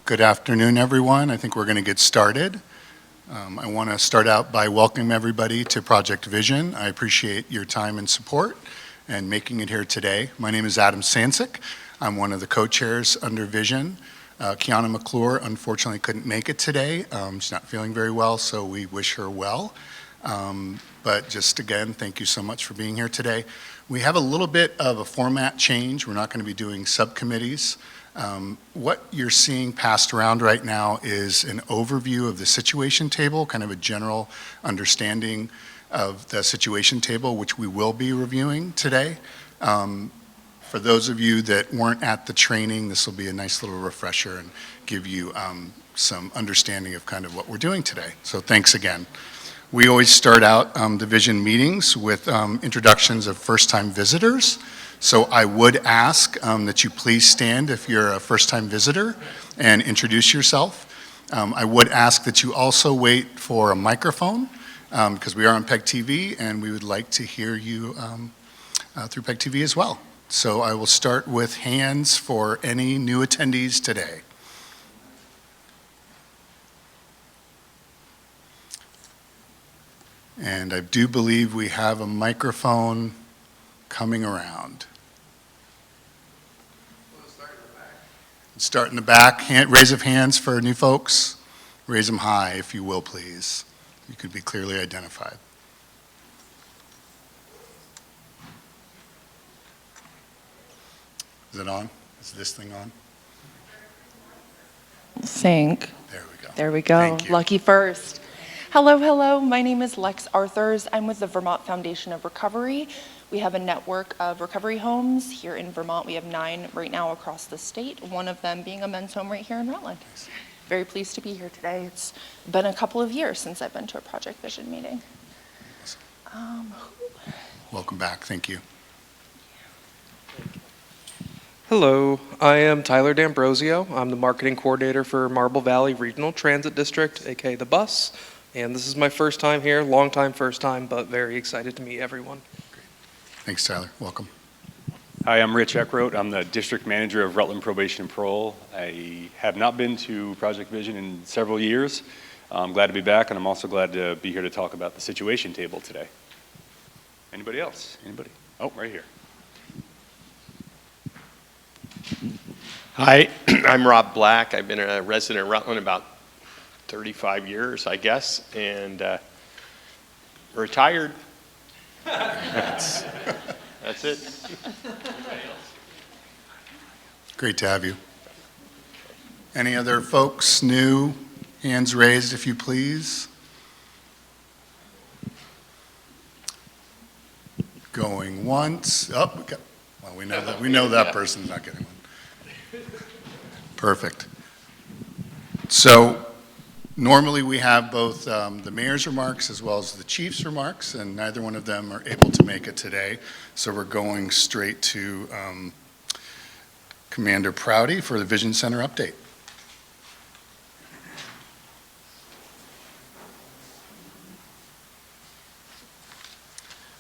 Good afternoon, everyone. I think we're going to get started. I want to start out by welcoming everybody to Project Vision. I appreciate your time and support and making it here today. My name is Adam Sansick. I'm one of the co-chairs under Vision. Kiana McClure unfortunately couldn't make it today. She's not feeling very well, so we wish her well. But just again, thank you so much for being here today. We have a little bit of a format change. We're not going to be doing subcommittees. What you're seeing passed around right now is an overview of the situation table, kind of a general understanding of the situation table, which we will be reviewing today. For those of you that weren't at the training, this will be a nice little refresher and give you some understanding of kind of what we're doing today. So thanks again. We always start out the Vision meetings with introductions of first-time visitors. So I would ask that you please stand if you're a first-time visitor and introduce yourself. I would ask that you also wait for a microphone because we are on PEG TV and we would like to hear you through PEG TV as well. So I will start with hands for any new attendees today. And I do believe we have a microphone coming around. Start in the back. Raise of hands for new folks. Raise them high, if you will, please. You could be clearly identified. Is it on? Is this thing on? Sync. There we go. There we go. Thank you. Lucky first. Hello. My name is Lex Arthurs. I'm with the Vermont Foundation of Recovery. We have a network of recovery homes here in Vermont. We have 9 right now across the state, one of them being a men's home right here in Rutland. Very pleased to be here today. It's been a couple of years since I've been to a Project Vision meeting. Welcome back. Thank you. Hello, I am Tyler D'Ambrosio. I'm the marketing coordinator for Marble Valley Regional Transit District, aka the bus. And this is my first time here, long time first time, but very excited to meet everyone. Thanks, Tyler. Welcome. Hi, I'm Rich Eckroat. I'm the district manager of Rutland Probation and Parole. I have not been to Project Vision in several years. I'm glad to be back, and I'm also glad to be here to talk about the situation table today. Anybody else? Anybody? Oh, right here. Hi, I'm Rob Black. I've been a resident of Rutland about 35 years, I guess, and retired. That's it. Great to have you. Any other folks new? Hands raised, if you please. Going once. Oh, well, we know that person's not getting one. Perfect. So normally we have both the mayor's remarks as well as the chief's remarks, and neither one of them are able to make it today. So we're going straight to Commander Prouty for the Vision Center update.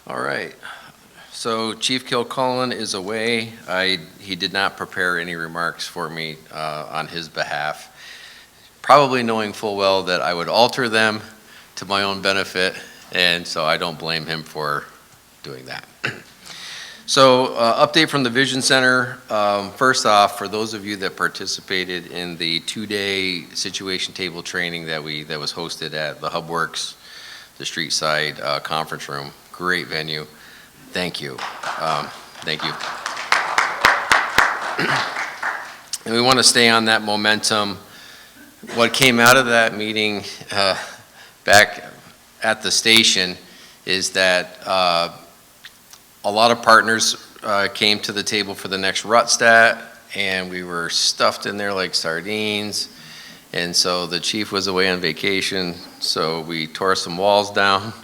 All right. So Chief Kilcullen is away. He did not prepare any remarks for me on his behalf, probably knowing full well that I would alter them to my own benefit, and so I don't blame him for doing that. So update from the Vision Center. First off, for those of you that participated in the 2-day situation table training that was hosted at the HubWorks, the street side conference room, great venue. Thank you. Thank you. And we want to stay on that momentum. What came out of that meeting back at the station is that a lot of partners came to the table for the next RUTSTAT, and we were stuffed in there like sardines. And so the chief was away on vacation, so we tore some walls down.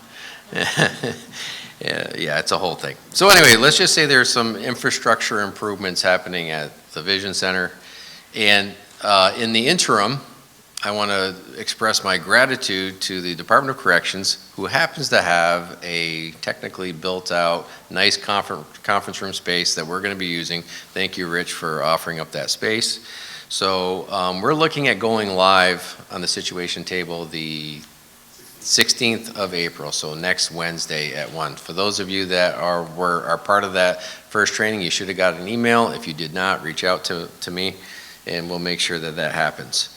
Yeah, it's a whole thing. So anyway, let's just say there's some infrastructure improvements happening at the Vision Center. And in the interim, I want to express my gratitude to the Department of Corrections, who happens to have a technically built out, nice conference room space that we're going to be using. Thank you, Rich, for offering up that space. So we're looking at going live on the situation table the 16th of April, so next Wednesday at 1. For those of you that are part of that first training, you should have got an email. If you did not, reach out to me, and we'll make sure that that happens.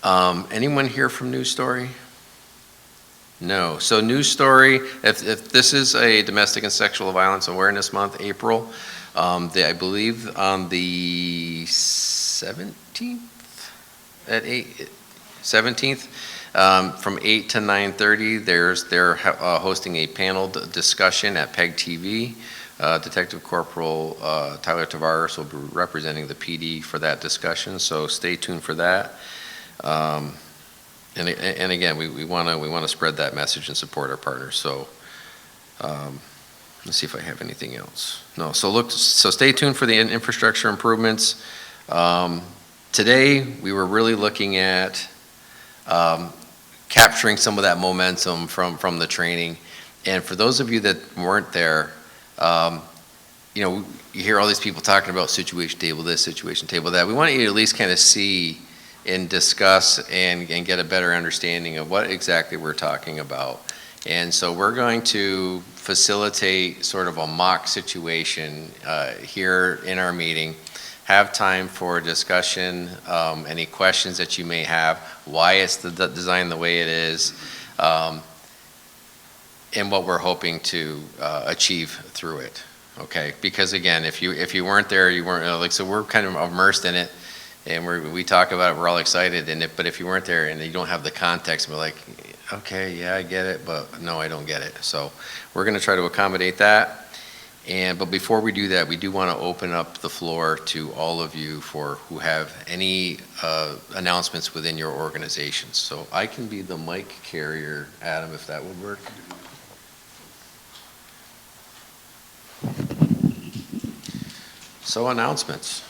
Anyone here from News Story? No. So News Story, if this is a Domestic and Sexual Violence Awareness Month, April, I believe on the 17th at 17th, from 8 to 9:30, they're hosting a panel discussion at PEG TV. Detective Corporal Tyler Tavares will be representing the PD for that discussion, so stay tuned for that. And again, we want to spread that message and support our partners. So let's see if I have anything else. No. So stay tuned for the infrastructure improvements. Today we were really looking at capturing some of that momentum from the training. And for those of you that weren't there, you hear all these people talking about situation table this, situation table that. We want you to at least kind of see and discuss and get a better understanding of what exactly we're talking about. And so we're going to facilitate sort of a mock situation here in our meeting, have time for discussion, any questions that you may have, why it's designed the way it is, and what we're hoping to achieve through it. Okay, because again, if you weren't there, you weren't so we're kind of immersed in it. And we talk about it, we're all excited, but if you weren't there and you don't have the context, we're like, okay, yeah, I get it, but no, I don't get it. So we're going to try to accommodate that. But before we do that, we do want to open up the floor to all of you who have any announcements within your organizations. So I can be the mic carrier, Adam, if that would work. So announcements.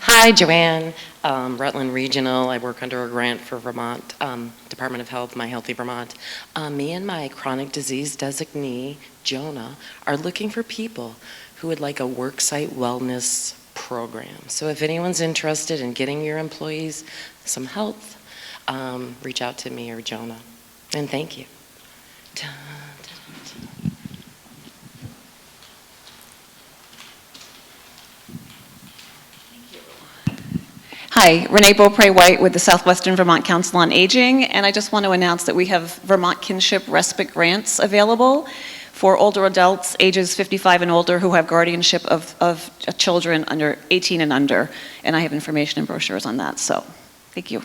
Hi, Joanne, Rutland Regional. I work under a grant for Vermont Department of Health, My Healthy Vermont. Me and my chronic disease designee, Jonah, are looking for people who would like a worksite wellness program. So if anyone's interested in getting your employees some health, reach out to me or Jonah. And thank you. Hi, Renee Beaupre-White with the Southwestern Vermont Council on Aging, and I just want to announce that we have Vermont Kinship Respite Grants available for older adults ages 55 and older who have guardianship of children under 18 and under, and I have information and brochures on that, so thank you.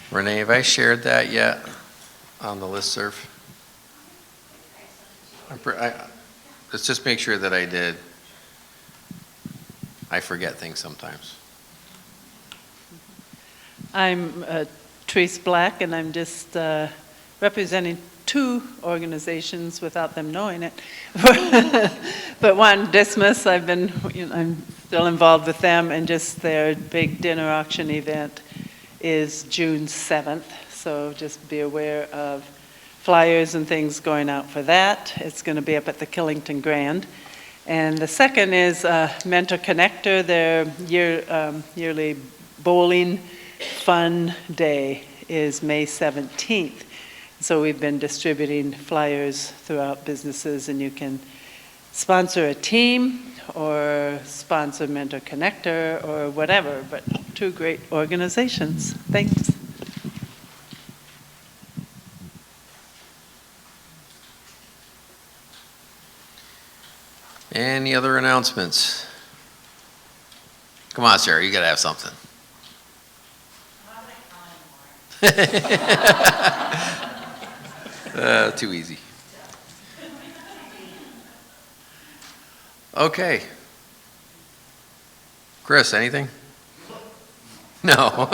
Renee, have I shared that yet on the listserv? Let's just make sure that I did. I forget things sometimes. I'm Therese Black, and I'm just representing two organizations without them knowing it. But one, Dismas, I'm still involved with them, and just their big dinner auction event is June 7th. So just be aware of flyers and things going out for that. It's going to be up at the Killington Grand. And the second is Mentor Connector, their yearly bowling fun day is May 17th. So we've been distributing flyers throughout businesses, and you can sponsor a team or sponsor Mentor Connector or whatever, but two great organizations. Thanks. Any other announcements? Come on, Sarah, you gotta have something. Too easy. Okay. Chris, anything? No.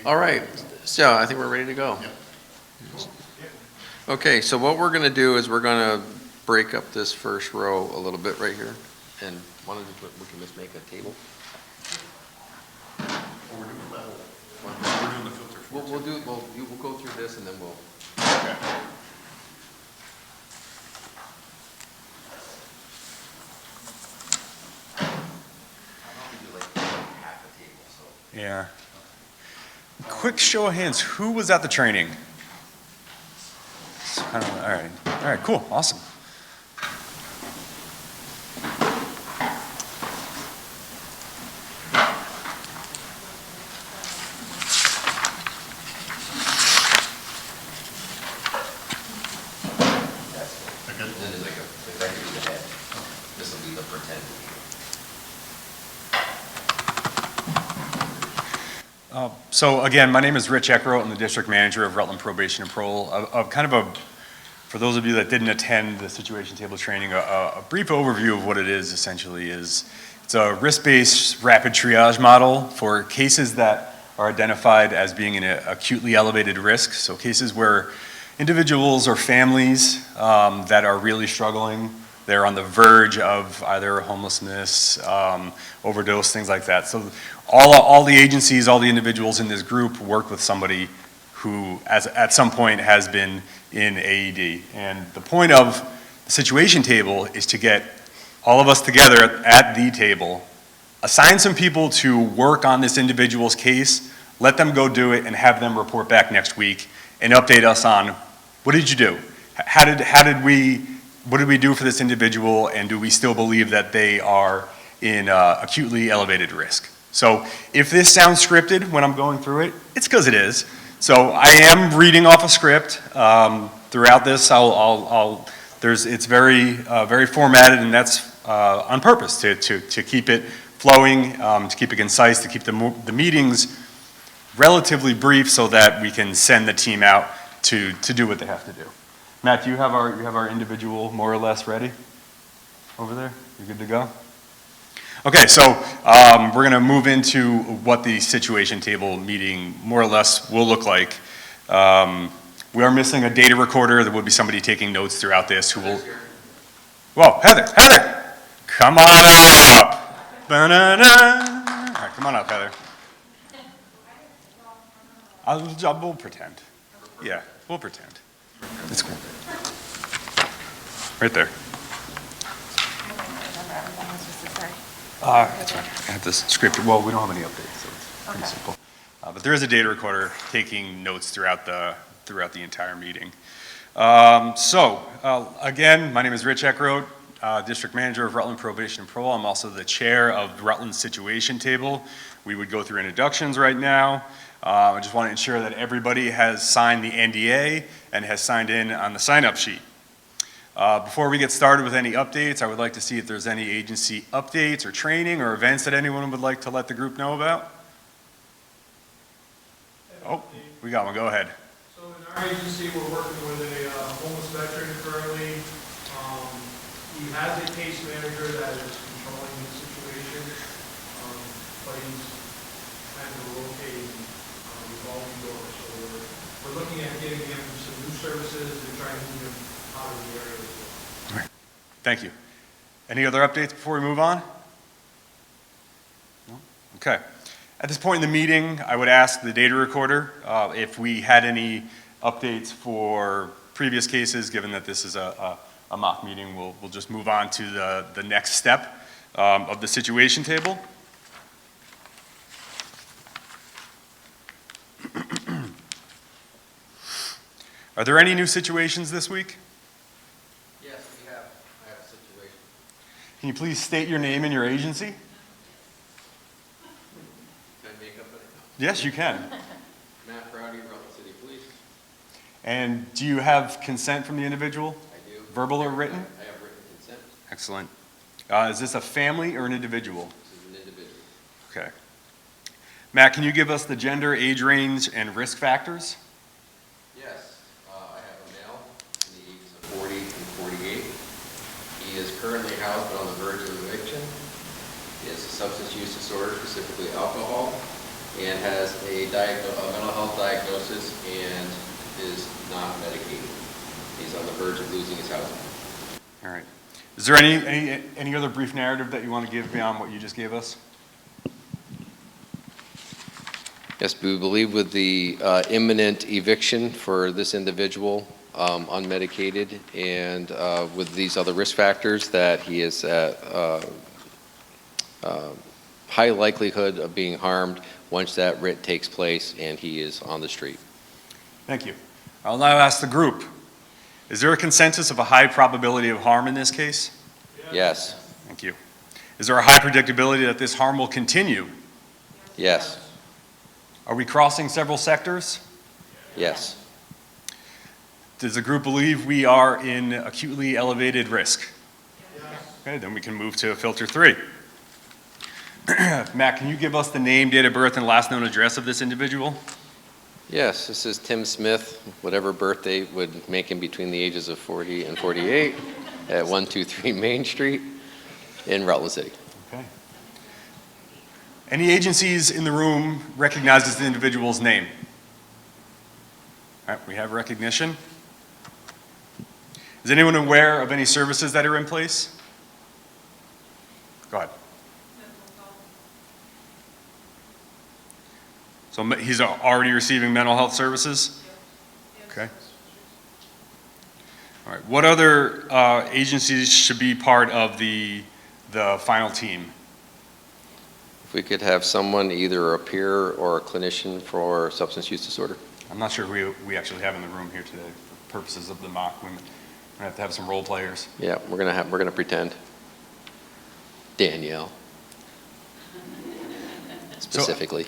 All right, so I think we're ready to go. Okay, so what we're gonna do is we're gonna break up this first row a little bit right here, and we can just make a table. We're doing the filter We'll go through this and then we'll. Yeah. Quick show of hands, who was at the training? All right, cool, awesome. And then there's like a executive head. This will be the pretend. So again, my name is Rich Eckroat. I'm the district manager of Rutland Probation and Parole. For those of you that didn't attend the situation table training, a brief overview of what it is essentially is it's a risk-based rapid triage model for cases that are identified as being in an acutely elevated risk. So cases where individuals or families that are really struggling, they're on the verge of either homelessness, overdose, things like that. So all the agencies, all the individuals in this group work with somebody who at some point has been in AED. And the point of the situation table is to get all of us together at the table, assign some people to work on this individual's case, let them go do it, and have them report back next week and update us on what did you do? What did we do for this individual, and do we still believe that they are in acutely elevated risk? So if this sounds scripted when I'm going through it, it's because it is. So I am reading off a script throughout this. It's very formatted, and that's on purpose to keep it flowing, to keep it concise, to keep the meetings relatively brief, so that we can send the team out to do what they have to do. Matt, do you have our individual more or less ready over there? You good to go? Okay, so we're going to move into what the situation table meeting more or less will look like. We are missing a data recorder. There will be somebody taking notes throughout this who will. Whoa, Heather, come on up. Ba-na-na. All right, come on up, Heather. We'll pretend. Yeah, we'll pretend. That's cool. Right there. That's fine. I have this script. Well, we don't have any updates, so it's pretty simple. But there is a data recorder taking notes throughout the entire meeting. Again, my name is Rich Eckroat, District Manager of Rutland Probation and Parole. I'm also the chair of Rutland Situation Table. We would go through introductions right now. I just want to ensure that everybody has signed the NDA and has signed in on the sign-up sheet. Before we get started with any updates, I would like to see if there's any agency updates or training or events that anyone would like to let the group know about. Oh, we got one. Go ahead. So in our agency, we're working with a homeless veteran currently. He has a case manager that is controlling the situation, but he's kind of rotating revolving door. So we're looking at getting him some new services and trying to move him out of the area as well. All right. Thank you. Any other updates before we move on? No? Okay. At this point in the meeting, I would ask the data recorder if we had any updates for previous cases. Given that this is a mock meeting, we'll just move on to the next step of the situation table. Are there any new situations this week? Yes, I have a situation. Can you please state your name and your agency? Can I make up an Yes, you can. Matt Prouty, Rutland City Police. And do you have consent from the individual? I do. Verbal or written? I have written consent. Excellent. Is this a family or an individual? This is an individual. Okay. Matt, can you give us the gender, age range, and risk factors? Yes, I have a male in the ages of 40 and 48. He is currently housed but on the verge of eviction. He has a substance use disorder, specifically alcohol, and has a mental health diagnosis and is not medicated. He's on the verge of losing his housing. All right. Is there any other brief narrative that you want to give beyond what you just gave us? Yes, we believe with the imminent eviction for this individual, unmedicated, and with these other risk factors, that he is at high likelihood of being harmed once that writ takes place and he is on the street. Thank you. I'll now ask the group, is there a consensus of a high probability of harm in this case? Yes. Thank you. Is there a high predictability that this harm will continue? Yes. Are we crossing several sectors? Yes. Does the group believe we are in acutely elevated risk? Okay, then we can move to filter 3. Matt, can you give us the name, date of birth, and last known address of this individual? Yes, this is Tim Smith, whatever birthday would make him between the ages of 40 and 48, at 123 Main Street in Rutland City. Okay. Any agencies in the room recognize this individual's name? All right, we have recognition. Is anyone aware of any services that are in place? Go ahead. So he's already receiving mental health services? Okay. All right. What other agencies should be part of the final team? If we could have someone, either a peer or a clinician for substance use disorder. I'm not sure who we actually have in the room here today for purposes of the mock. We're gonna have to have some role players. Yeah, we're gonna pretend. Danielle. Specifically.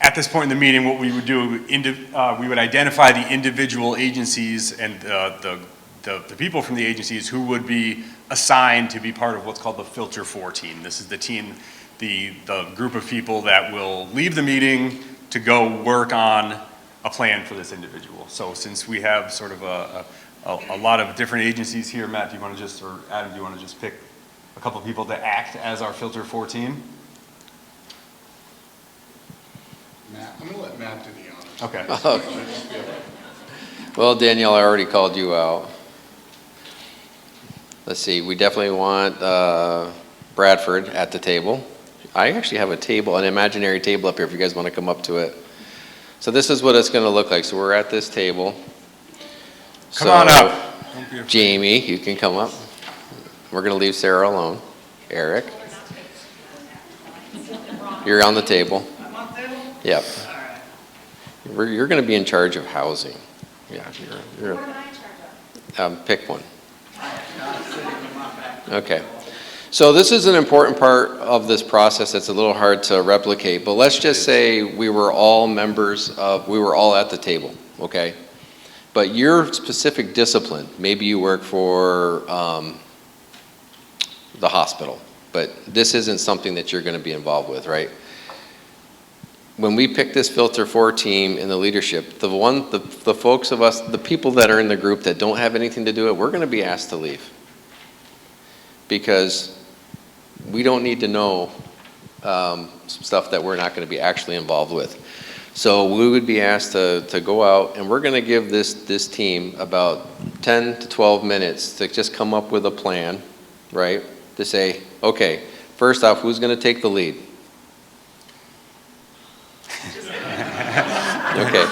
At this point in the meeting, what we would do, we would identify the individual agencies and the people from the agencies who would be assigned to be part of what's called the Filter 4 team. This is the team, the group of people that will leave the meeting to go work on a plan for this individual. So since we have sort of a lot of different agencies here, Matt, do you want to just, or Adam, do you want to just pick a couple of people to act as our Filter 4 team? Matt, I'm going to let Matt do the honors. Okay. Well, Danielle, I already called you out. Let's see, we definitely want Bradford at the table. I actually have a table, an imaginary table up here if you guys want to come up to it. So this is what it's going to look like. So we're at this table. Come on up. Jamie, you can come up. We're going to leave Sarah alone. Eric. You're on the table. Yep. You're going to be in charge of housing. Yeah. You're, pick one. Okay. So this is an important part of this process that's a little hard to replicate, but let's just say we were all at the table, okay? But your specific discipline, maybe you work for the hospital, but this isn't something that you're going to be involved with, right? When we pick this Filter 4 team in the leadership, the folks of us, the people that are in the group that don't have anything to do it, we're going to be asked to leave. Because we don't need to know stuff that we're not going to be actually involved with. So we would be asked to go out, and we're going to give this team about 10 to 12 minutes to just come up with a plan, right? To say, okay, first off, who's going to take the lead? Okay.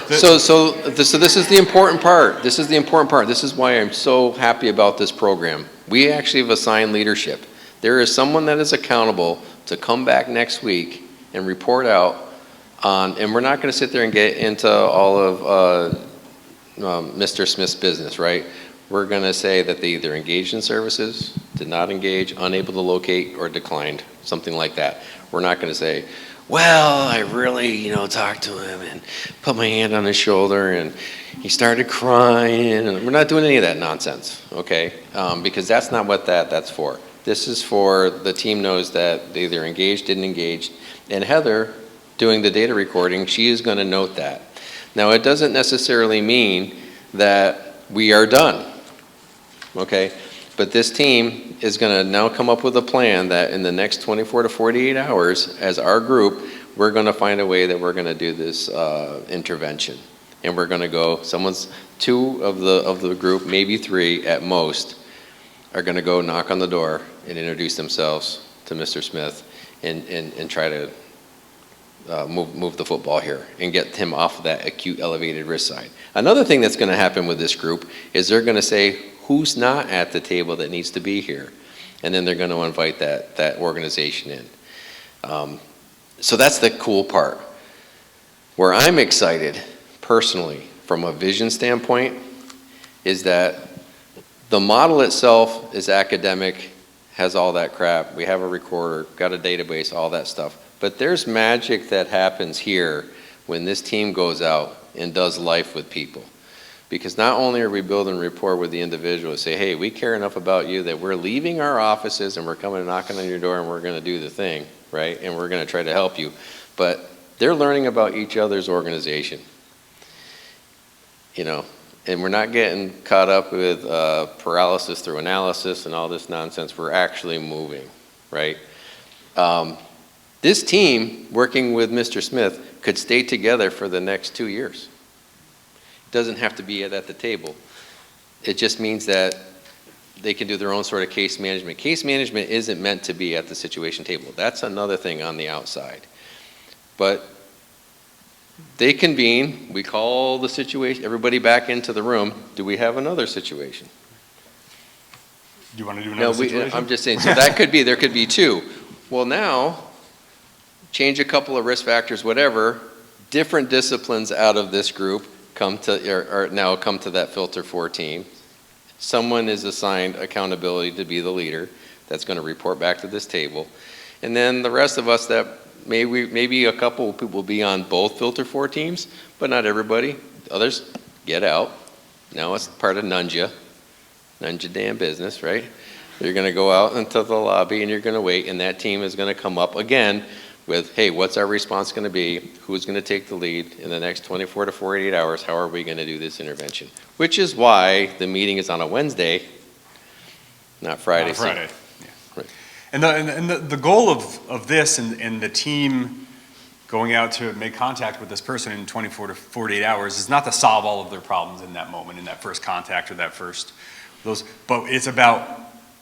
So this is the important part. This is the important part. This is why I'm so happy about this program. We actually have assigned leadership. There is someone that is accountable to come back next week and report out on, and we're not going to sit there and get into all of Mr. Smith's business, right? We're going to say that they either engaged in services, did not engage, unable to locate, or declined, something like that. We're not going to say, well, I really, talked to him and put my hand on his shoulder and he started crying. And we're not doing any of that nonsense, okay? Because that's not what that's for. This is for the team knows that they either engaged, didn't engage. And Heather, doing the data recording, she is going to note that. Now, it doesn't necessarily mean that we are done, okay? But this team is going to now come up with a plan that in the next 24 to 48 hours, as our group, we're going to find a way that we're going to do this intervention. And we're going to go, two of the group, maybe three at most, are going to go knock on the door and introduce themselves to Mr. Smith and try to move the football here and get him off of that acute elevated risk side. Another thing that's going to happen with this group is they're going to say, who's not at the table that needs to be here? And then they're going to invite that organization in. So that's the cool part. Where I'm excited, personally, from a vision standpoint, is that the model itself is academic, has all that crap. We have a recorder, got a database, all that stuff. But there's magic that happens here when this team goes out and does life with people. Because not only are we building rapport with the individual, say, hey, we care enough about you that we're leaving our offices and we're coming and knocking on your door and we're going to do the thing, right? And we're going to try to help you. But they're learning about each other's organization. You know, and we're not getting caught up with paralysis through analysis and all this nonsense. We're actually moving, right? This team, working with Mr. Smith, could stay together for the next 2 years. It doesn't have to be at the table. It just means that they can do their own sort of case management. Case management isn't meant to be at the situation table. That's another thing on the outside. But they convene, we call the situation, everybody back into the room. Do we have another situation? Do you want to do another situation? I'm just saying, so that could be, there could be two. Well, now, change a couple of risk factors, whatever, different disciplines out of this group come to, now come to that filter 4 team. Someone is assigned accountability to be the leader that's going to report back to this table. And then the rest of us that maybe a couple of people will be on both filter 4 teams, but not everybody. Others get out. Now it's part of Nunja damn business, right? You're going to go out into the lobby and you're going to wait, and that team is going to come up again with, hey, what's our response going to be? Who's going to take the lead in the next 24 to 48 hours? How are we going to do this intervention? Which is why the meeting is on a Wednesday, not Friday. Not Friday. Yeah. Right. And the goal of this and the team going out to make contact with this person in 24 to 48 hours is not to solve all of their problems in that moment, in that first contact or that first but it's about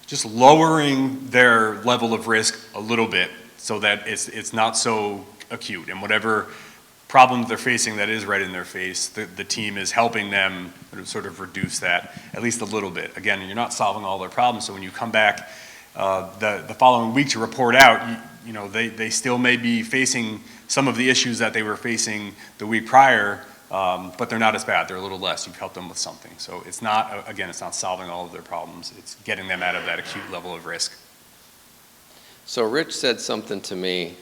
just lowering their level of risk a little bit so that it's not so acute. And whatever problem they're facing that is right in their face, the team is helping them sort of reduce that at least a little bit. Again, you're not solving all their problems, so when you come back the following week to report out, you know, they still may be facing some of the issues that they were facing the week prior, but they're not as bad. They're a little less. You've helped them with something. So it's not, again, it's not solving all of their problems. It's getting them out of that acute level of risk. So Rich said something to me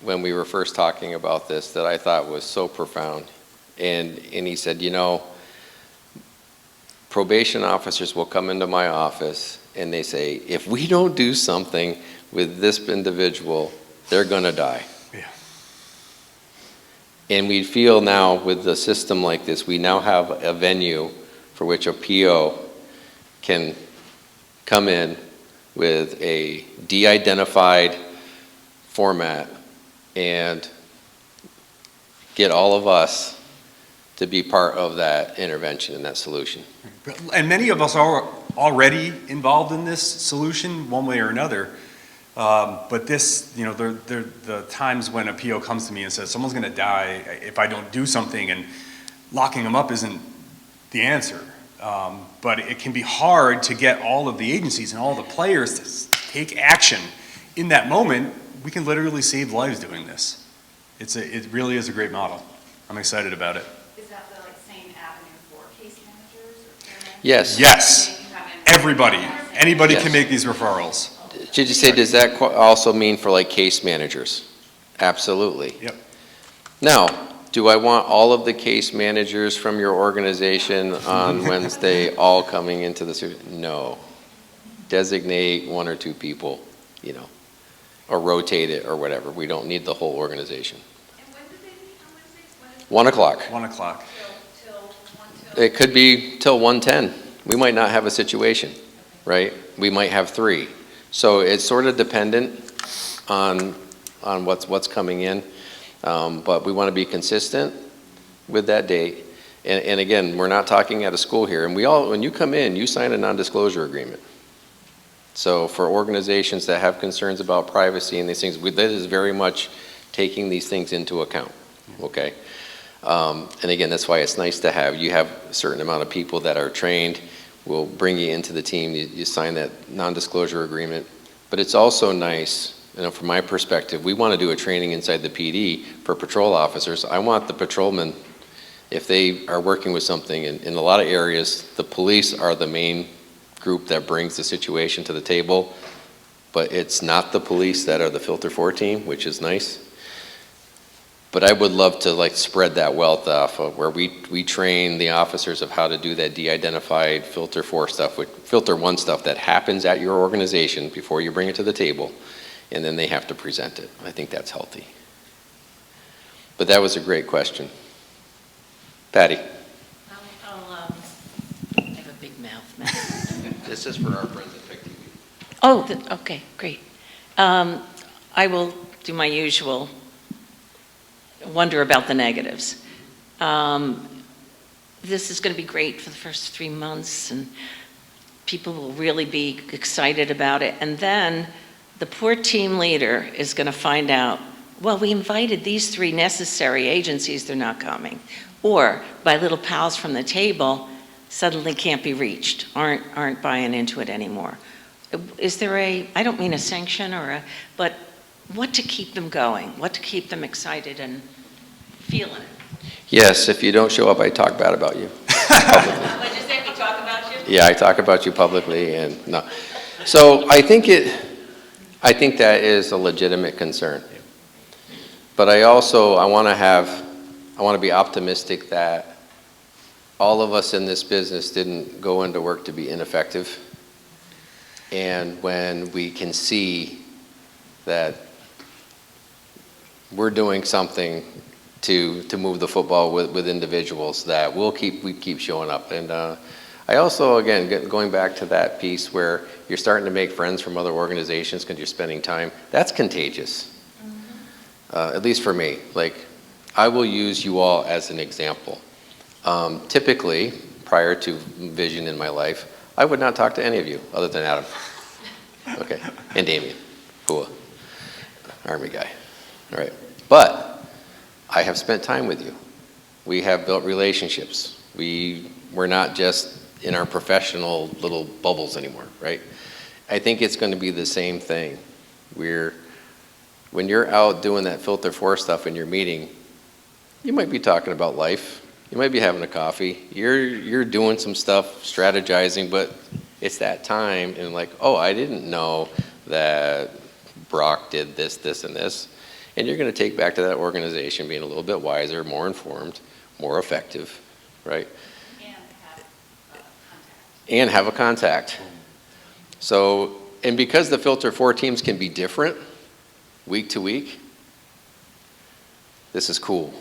when we were first talking about this that I thought was so profound. And he said, you know, probation officers will come into my office and they say, if we don't do something with this individual, they're going to die. Yeah. And we feel now with the system like this, we now have a venue for which a PO can come in with a de-identified format and get all of us to be part of that intervention and that solution. And many of us are already involved in this solution one way or another. But this, you know, the times when a PO comes to me and says, someone's going to die if I don't do something, and locking them up isn't the answer. But it can be hard to get all of the agencies and all the players to take action in that moment. We can literally save lives doing this. It really is a great model. I'm excited about it. Is that the same avenue for case managers or care managers? Yes. Yes. Everybody. Anybody Yes. can make these referrals. Did you say, does that also mean for like case managers? Absolutely. Yep. Now, do I want all of the case managers from your organization on Wednesday all coming into the, no. Designate 1 or 2 people, you know, or rotate it or whatever. We don't need the whole organization. And when do they meet on Wednesdays? 1 o'clock. 1 o'clock. Till 1 till? It could be till 1:10. We might not have a situation, right? We might have 3. So it's sort of dependent on what's coming in. But we want to be consistent with that date. And again, we're not talking at a school here. And when you come in, you sign a non-disclosure agreement. So for organizations that have concerns about privacy and these things, that is very much taking these things into account, okay? And again, that's why it's nice to have, you have a certain amount of people that are trained, will bring you into the team, you sign that non-disclosure agreement. But it's also nice, from my perspective, we want to do a training inside the PD for patrol officers. I want the patrolmen, if they are working with something, in a lot of areas, the police are the main group that brings the situation to the table, but it's not the police that are the Filter 4 team, which is nice. But I would love to like spread that wealth off of where we train the officers of how to do that de-identified Filter 4 stuff, with Filter 1 stuff that happens at your organization before you bring it to the table, and then they have to present it. I think that's healthy. But that was a great question. Patty. I have a big mouth now. This is for our friends at Pick TV. Oh, okay, great. I will do my usual wonder about the negatives. This is going to be great for the first 3 months, and people will really be excited about it. And then the poor team leader is going to find out, well, we invited these 3 necessary agencies, they're not coming. Or my little pals from the table suddenly can't be reached, aren't buying into it anymore. Is there I don't mean a sanction but what to keep them going, what to keep them excited and feeling it? Yes, if you don't show up, I talk bad about you publicly. What did you say, we talk about you? Yeah, I talk about you publicly, and no. So I think that is a legitimate concern. But I want to be optimistic that all of us in this business didn't go into work to be ineffective. And when we can see that we're doing something to move the football with individuals, that we keep showing up. And I also, again, going back to that piece where you're starting to make friends from other organizations because you're spending time, that's contagious. At least for me. Like, I will use you all as an example. Typically, prior to Vision in my life, I would not talk to any of you other than Adam. Okay, and Damien, Hua, Army guy. All right, but I have spent time with you. We have built relationships. We're not just in our professional little bubbles anymore, right? I think it's going to be the same thing. When you're out doing that Filter 4 stuff in your meeting, you might be talking about life. You might be having a coffee. You're doing some stuff, strategizing, but it's that time and like, oh, I didn't know that Brock did this, this, and this. And you're going to take back to that organization being a little bit wiser, more informed, more effective, right? And have a contact. So, and because the Filter 4 teams can be different week to week, this is cool.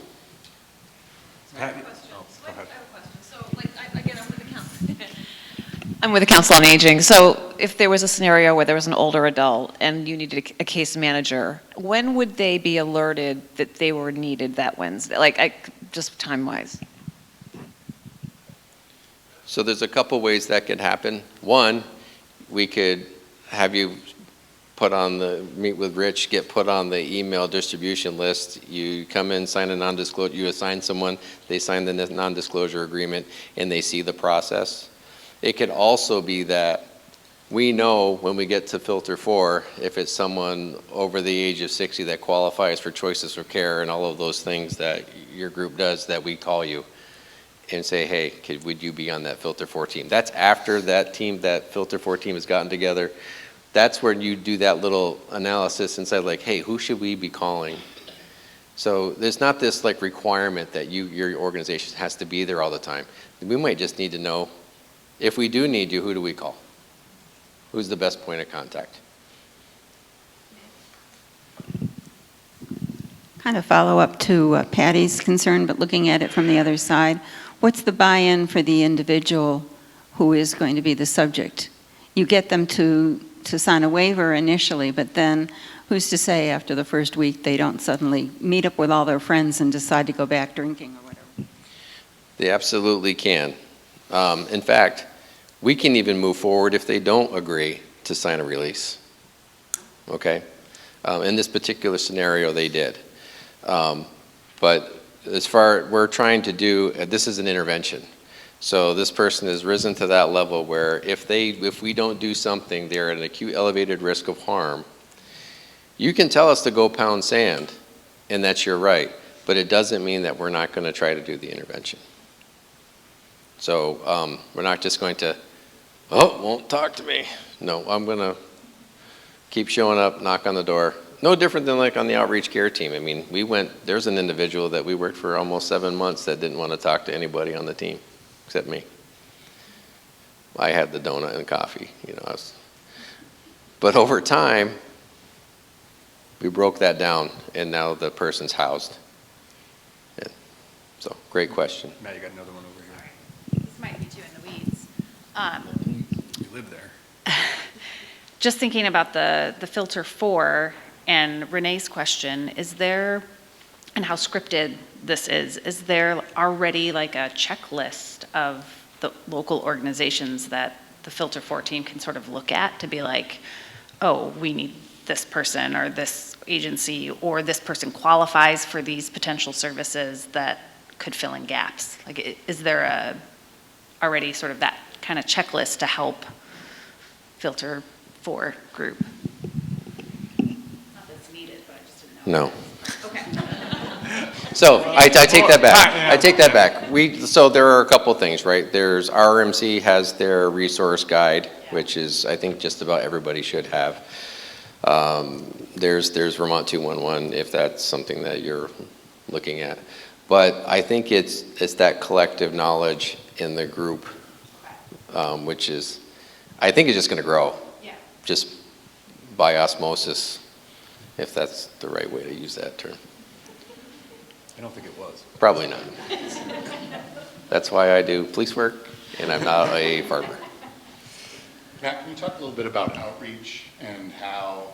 I'm with the Council on Aging. So if there was a scenario where there was an older adult and you needed a case manager, when would they be alerted that they were needed that Wednesday? Just time-wise. So there's a couple ways that could happen. One, we could have you meet with Rich, get put on the email distribution list. You come in, sign a non-disclosure, you assign someone, they sign the non-disclosure agreement, and they see the process. It could also be that we know when we get to Filter 4, if it's someone over the age of 60 that qualifies for choices for care and all of those things that your group does, that we call you and say, hey, would you be on that Filter 4 team? That's after that Filter 4 team has gotten together. That's where you do that little analysis and say, like, hey, who should we be calling? So there's not this requirement that your organization has to be there all the time. We might just need to know, if we do need you, who do we call? Who's the best point of contact? Kind of follow up to Patty's concern, but looking at it from the other side, what's the buy-in for the individual who is going to be the subject? You get them to sign a waiver initially, but then who's to say after the first week they don't suddenly meet up with all their friends and decide to go back drinking or whatever? They absolutely can. In fact, we can even move forward if they don't agree to sign a release. Okay? In this particular scenario, they did. But as far, we're trying to do, this is an intervention. So this person has risen to that level where if we don't do something, they're at an acute elevated risk of harm. You can tell us to go pound sand, and that's your right, but it doesn't mean that we're not going to try to do the intervention. So we're not just going to, won't talk to me. No, I'm going to keep showing up, knock on the door. No different than like on the outreach care team. I mean, there's an individual that we worked for almost 7 months that didn't want to talk to anybody on the team except me. I had the donut and coffee, but over time, we broke that down, and now the person's housed. Yeah. So, great question. Matt, you got another one over here. This might be too in the weeds. You live there. Just thinking about the filter 4 and Renee's question, is there, and how scripted this is there already like a checklist of the local organizations that the filter 4 team can sort of look at to be like, oh, we need this person or this agency or this person qualifies for these potential services that could fill in gaps? Like, is there already sort of that kind of checklist to help filter 4 group? Not that it's needed, but I just didn't know. No. Okay. So I take that back. I take that back. So there are a couple things, right? There's RMC has their resource guide, which is, I think, just about everybody should have. There's Vermont 211, if that's something that you're looking at. But I think it's that collective knowledge in the group, which is, I think it's just going to grow. Yeah. Just by osmosis, if that's the right way to use that term. I don't think it was. Probably not. That's why I do police work, and I'm not a farmer. Matt, can you talk a little bit about outreach and how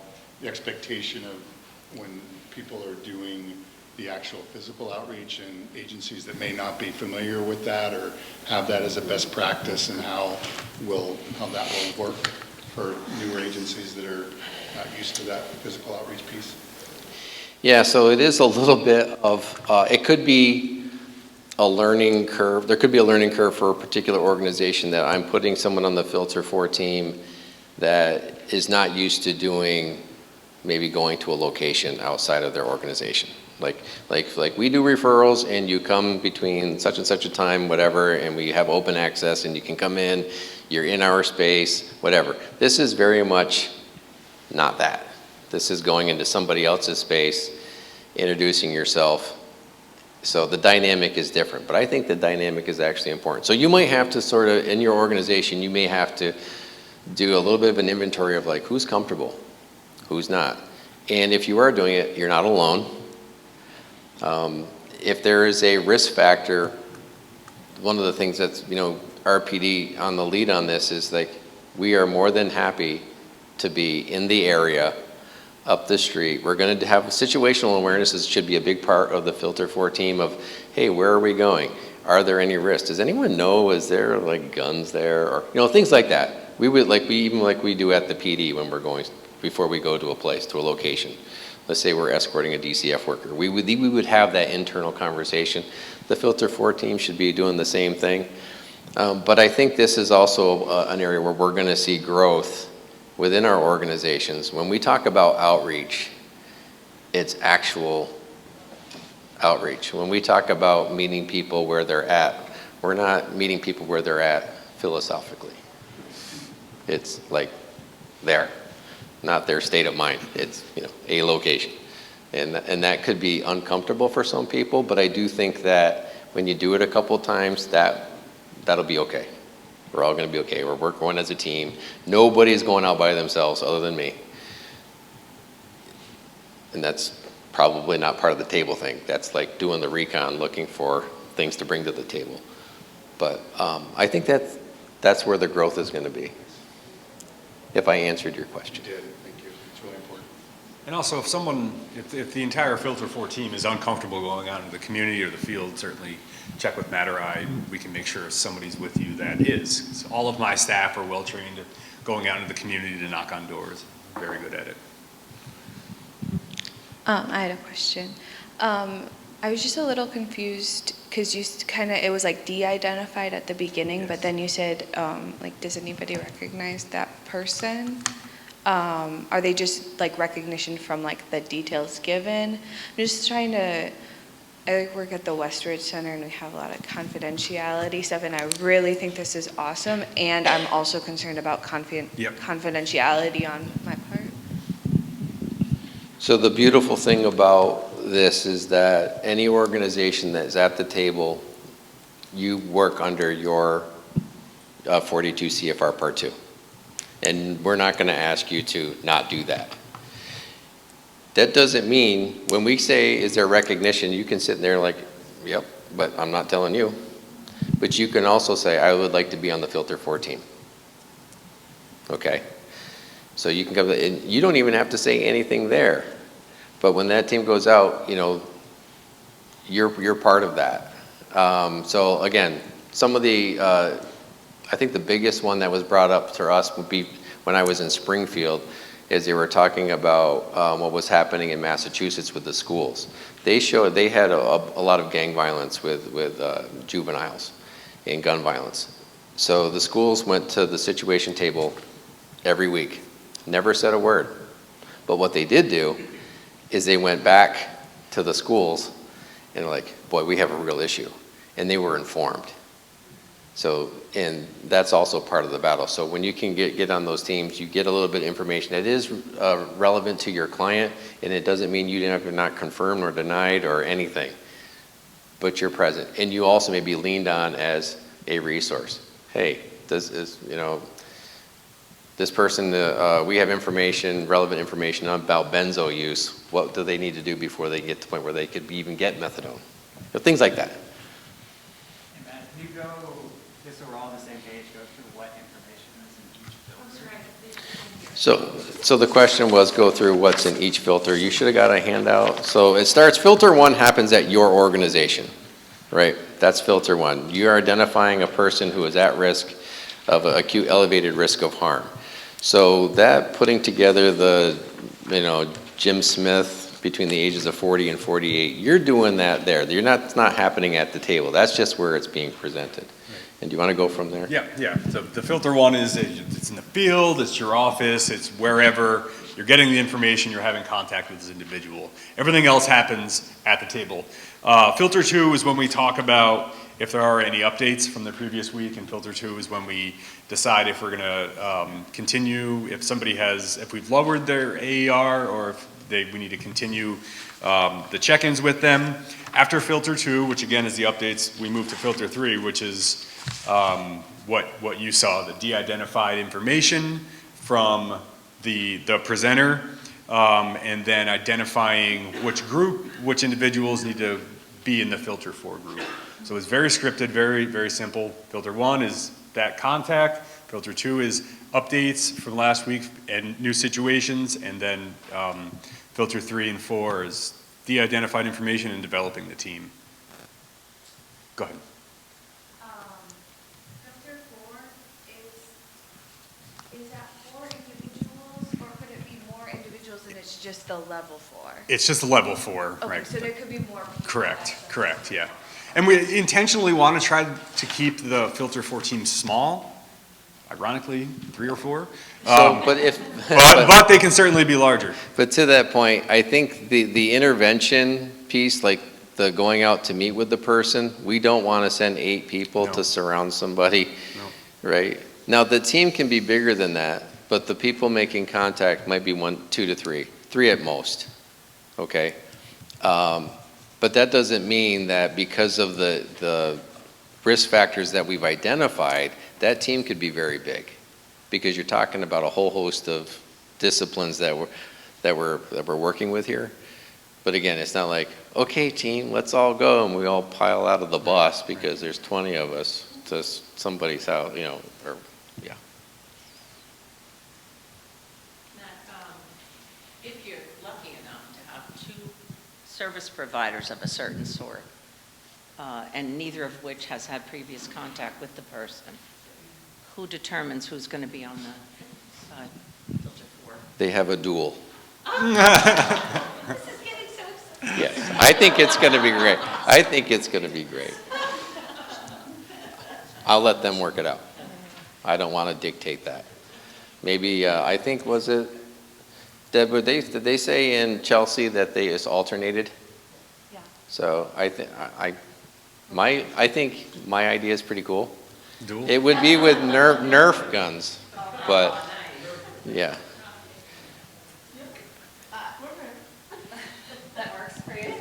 the expectation of when people are doing the actual physical outreach and agencies that may not be familiar with that or have that as a best practice, and how that will work for newer agencies that are not used to that physical outreach piece? Yeah, so it is a little bit of, it could be a learning curve. There could be a learning curve for a particular organization that I'm putting someone on the Filter 4 team that is not used to doing, maybe going to a location outside of their organization. Like we do referrals and you come between such and such a time, whatever, and we have open access and you can come in, you're in our space, whatever. This is very much not that. This is going into somebody else's space, introducing yourself. So the dynamic is different, but I think the dynamic is actually important. So you might have to sort of, in your organization, you may have to do a little bit of an inventory of like, who's comfortable, who's not. And if you are doing it, you're not alone. If there is a risk factor, one of the things that's, RPD on the lead on this is like, we are more than happy to be in the area, up the street. We're going to have situational awareness. This should be a big part of the Filter 4 team of, hey, where are we going? Are there any risks? Does anyone know, is there like guns there? Or, things like that. We would even like we do at the PD when we're going, before we go to a place, to a location. Let's say we're escorting a DCF worker. We would have that internal conversation. The Filter 4 team should be doing the same thing. But I think this is also an area where we're going to see growth within our organizations. When we talk about outreach, it's actual outreach. When we talk about meeting people where they're at, we're not meeting people where they're at philosophically. It's like there, not their state of mind. It's a location. And that could be uncomfortable for some people, but I do think that when you do it a couple times, that'll be okay. We're all going to be okay. We're going as a team. Nobody's going out by themselves other than me. And that's probably not part of the table thing. That's like doing the recon, looking for things to bring to the table. But I think that's where the growth is going to be, if I answered your question. You did. Thank you. It's really important. And also, if the entire Filter 4 team is uncomfortable going out into the community or the field, certainly check with Matt or I. We can make sure somebody's with you that is. So all of my staff are well trained at going out into the community to knock on doors. Very good at it. I had a question. I was just a little confused because you kind of, it was like de-identified at the beginning, but then you said, like, does anybody recognize that person? Are they just like recognition from like the details given? I'm just trying to, I work at the Westridge Center and we have a lot of confidentiality stuff, and I really think this is awesome, and I'm also concerned about confidentiality on my part. So the beautiful thing about this is that any organization that is at the table, you work under your 42 CFR Part 2. And we're not going to ask you to not do that. That doesn't mean, when we say, is there recognition, you can sit there like, yep, but I'm not telling you. But you can also say, I would like to be on the Filter 4 team. Okay? So you can come, and you don't even have to say anything there. But when that team goes out, you know, you're part of that. So again, some of the, I think the biggest one that was brought up to us would be when I was in Springfield, is they were talking about what was happening in Massachusetts with the schools. They showed they had a lot of gang violence with juveniles and gun violence. So the schools went to the situation table every week, never said a word. But what they did do is they went back to the schools and like, boy, we have a real issue. And they were informed. So, and that's also part of the battle. So when you can get on those teams, you get a little bit of information that is relevant to your client, and it doesn't mean you're not confirmed or denied or anything, but you're present. And you also may be leaned on as a resource. Hey, this is, you know, this person, we have information, relevant information about benzo use. What do they need to do before they get to the point where they could even get methadone? So things like that. Hey, Matt, can you go, just so we're all on the same page, go through what information is in each filter? So the question was go through what's in each filter. You should have got a handout. So it starts, filter 1 happens at your organization, right? That's filter 1. You are identifying a person who is at risk of acute elevated risk of harm. So that putting together the, you know, Jim Smith between the ages of 40 and 48, you're doing that there. It's not happening at the table. That's just where it's being presented. Right. And do you want to go from there? Yeah. So the filter 1 is, it's in the field, it's your office, it's wherever. You're getting the information, you're having contact with this individual. Everything else happens at the table. Filter 2 is when we talk about if there are any updates from the previous week, and filter 2 is when we decide if we're gonna continue, if we've lowered their AER, or if we need to continue the check-ins with them. After filter 2, which again is the updates, we move to filter 3, which is what you saw, the de-identified information from the presenter, and then identifying which individuals need to be in the filter 4 group. So it's very scripted, very, very simple. Filter 1 is that contact. Filter 2 is updates from last week and new situations. And then filter 3 and 4 is de-identified information and developing the team. Go ahead. Filter 4 is that 4 individuals, or could it be more individuals and it's just the level 4? It's just level 4, Okay, right? so there could be more people. Correct, yeah. And we intentionally want to try to keep the filter 4 teams small, ironically, 3 or 4. But they can certainly be larger. But to that point, I think the intervention piece, like the going out to meet with the person, we don't want to send 8 people to surround somebody, right? Now, the team can be bigger than that, but the people making contact might be 1, 2 to 3, 3 at most, okay? But that doesn't mean that because of the risk factors that we've identified, that team could be very big, because you're talking about a whole host of disciplines that we're working with here. But again, it's not like, okay, team, let's all go, and we all pile out of the bus because there's 20 of us to somebody's house, you know, or yeah. If you're lucky enough to have 2 service providers of a certain sort, and neither of which has had previous contact with the person, who determines who's going to be on the filter 4? They have a duel. This is getting so exciting. Yes. I think it's going to be great. I think it's going to be great. I'll let them work it out. I don't want to dictate that. Maybe, I think, was it, Deb, did they say in Chelsea that it's alternated? Yeah. So I think, I think my idea is pretty cool. It would be with Nerf guns, but, yeah. That works for you?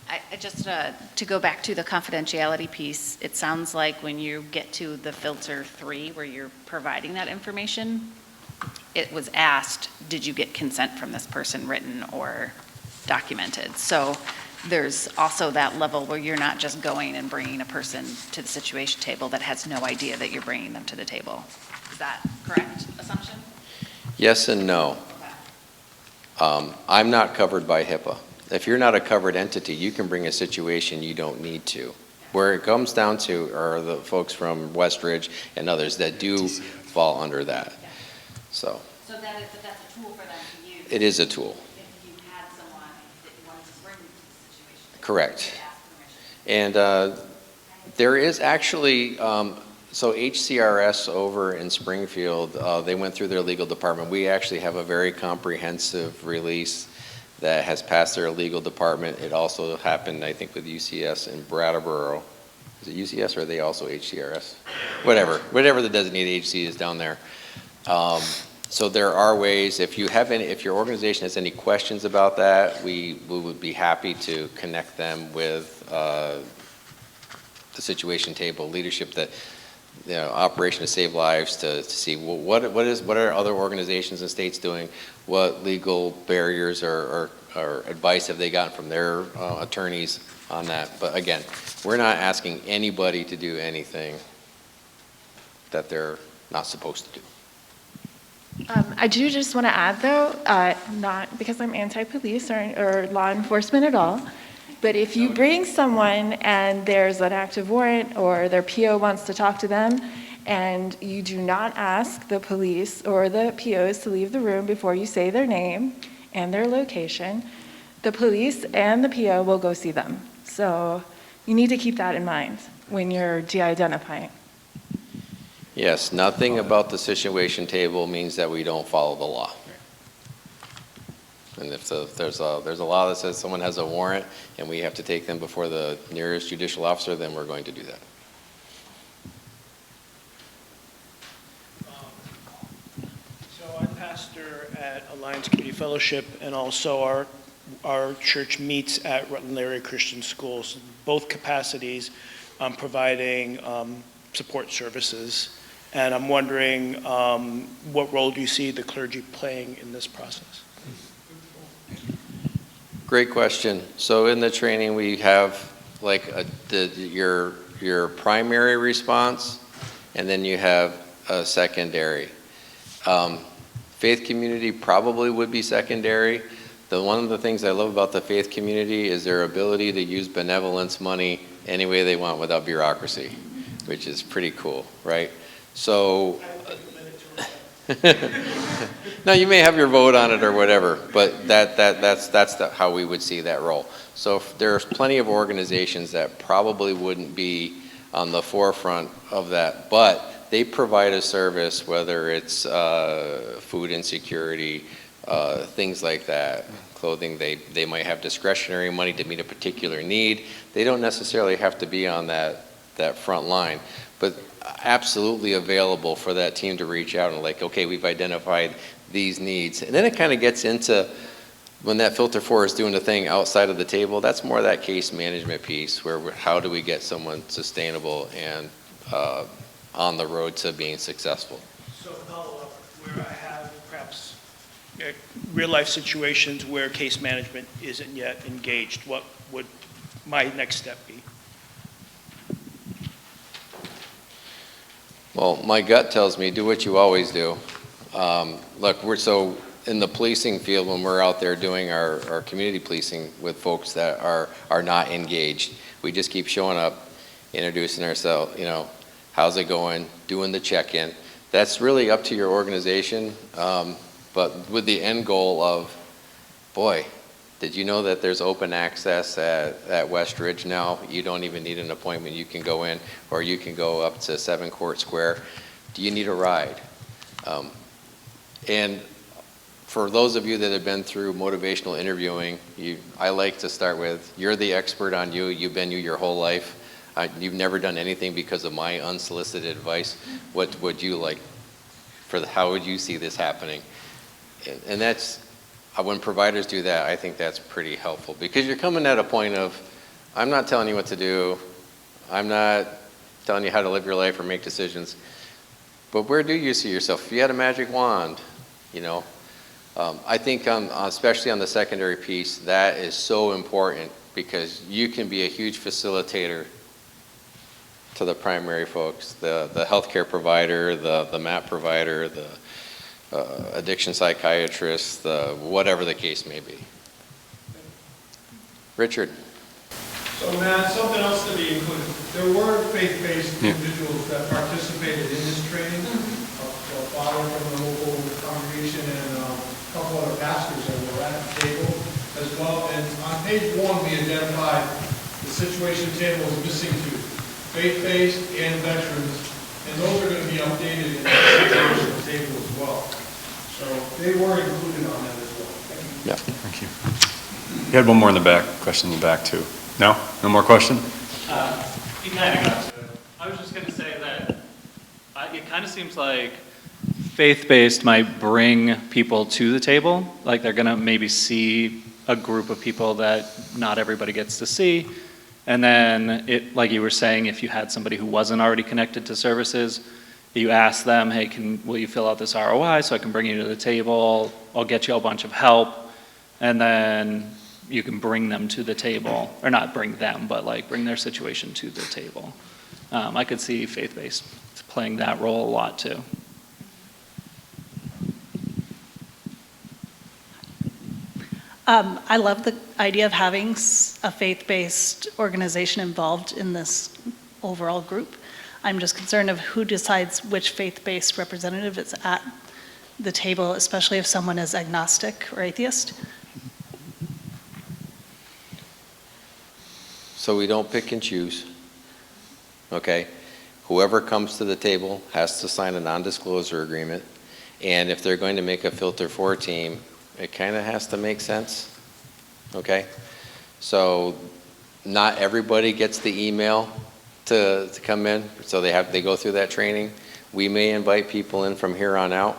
I just, to go back to the confidentiality piece, it sounds like when you get to the filter 3, where you're providing that information, it was asked, did you get consent from this person, written or documented? So there's also that level where you're not just going and bringing a person to the situation table that has no idea that you're bringing them to the table. Is that correct assumption? Yes and no. I'm not covered by HIPAA. If you're not a covered entity, you can bring a situation you don't need to. Where it comes down to are the folks from Westridge and others that do fall under that. So So that's a tool for them to use. it is a tool. If you had someone that you wanted to bring to the situation. Correct. And there is actually, so HCRS over in Springfield, they went through their legal department. We actually have a very comprehensive release that has passed their legal department. It also happened, I think, with UCS in Brattleboro. Is it UCS or are they also HCRS? Whatever the designated agency is down there. So there are ways, if your organization has any questions about that, we would be happy to connect them with the situation table leadership, that Operation to Save Lives, to see what are other organizations and states doing, what legal barriers or advice have they gotten from their attorneys on that. But again, we're not asking anybody to do anything that they're not supposed to do. I do just want to add, though, not because I'm anti-police or law enforcement at all, but if you bring someone and there's an active warrant or their PO wants to talk to them, and you do not ask the police or the POs to leave the room before you say their name and their location, the police and the PO will go see them. So you need to keep that in mind when you're de-identifying. Yes, nothing about the situation table means that we don't follow the law. And if there's a law that says someone has a warrant and we have to take them before the nearest judicial officer, then we're going to do that. So I'm pastor at Alliance Community Fellowship, and also our church meets at Rutland Area Christian Schools, both capacities providing support services. And I'm wondering, what role do you see the clergy playing in this process? Great question. So in the training, we have like your primary response, and then you have a secondary. Faith community probably would be secondary. One of the things I love about the faith community is their ability to use benevolence money any way they want without bureaucracy, which is pretty cool, right? So, no, you may have your vote on it or whatever, but that's how we would see that role. So there's plenty of organizations that probably wouldn't be on the forefront of that, but they provide a service, whether it's food insecurity, things like that, clothing. They might have discretionary money to meet a particular need. They don't necessarily have to be on that front line, but absolutely available for that team to reach out and like, okay, we've identified these needs. And then it kind of gets into when that filter 4 is doing the thing outside of the table, that's more that case management piece where how do we get someone sustainable and on the road to being successful. So follow up, where I have perhaps real life situations where case management isn't yet engaged, what would my next step be? Well, my gut tells me do what you always do. Look, we're so in the policing field when we're out there doing our community policing with folks that are not engaged. We just keep showing up, introducing ourselves, how's it going, doing the check-in. That's really up to your organization, but with the end goal of, boy, Did you know that there's open access at West Ridge now? You don't even need an appointment. You can go in, or you can go up to 7 Court Square. Do you need a ride? And for those of you that have been through motivational interviewing, I like to start with, you're the expert on you. You've been you your whole life. You've never done anything because of my unsolicited advice. What would you like how would you see this happening? And that's, when providers do that, I think that's pretty helpful, because you're coming at a point of, I'm not telling you what to do. I'm not telling you how to live your life or make decisions. But where do you see yourself? If you had a magic wand, I think especially on the secondary piece, that is so important, because you can be a huge facilitator to the primary folks, the healthcare provider, the MAP provider, the addiction psychiatrist, whatever the case may be. Richard. So Matt, something else to be included. There were faith-based individuals that participated in this training. A father from the local congregation and a couple other pastors that were at the table as well. And on page 1, we identified the situation table is missing 2, faith-based and veterans, and those are going to be updated in the situation table as well. So they were included on that as well. Thank you. Yeah, thank you. You had one more in the back, question in the back too. No? No more question? You kind of got to it. I was just going to say that it kind of seems like faith-based might bring people to the table. Like they're going to maybe see a group of people that not everybody gets to see. And then, like you were saying, if you had somebody who wasn't already connected to services, you ask them, hey, will you fill out this ROI so I can bring you to the table? I'll get you a bunch of help. And then you can bring them to the table, or not bring them, but like bring their situation to the table. I could see faith-based playing that role a lot too. I love the idea of having a faith-based organization involved in this overall group. I'm just concerned of who decides which faith-based representative is at the table, especially if someone is agnostic or atheist. So we don't pick and choose, okay? Whoever comes to the table has to sign a non-disclosure agreement, and if they're going to make a Filter 4 team, it kind of has to make sense, okay? So not everybody gets the email to come in, so they go through that training. We may invite people in from here on out,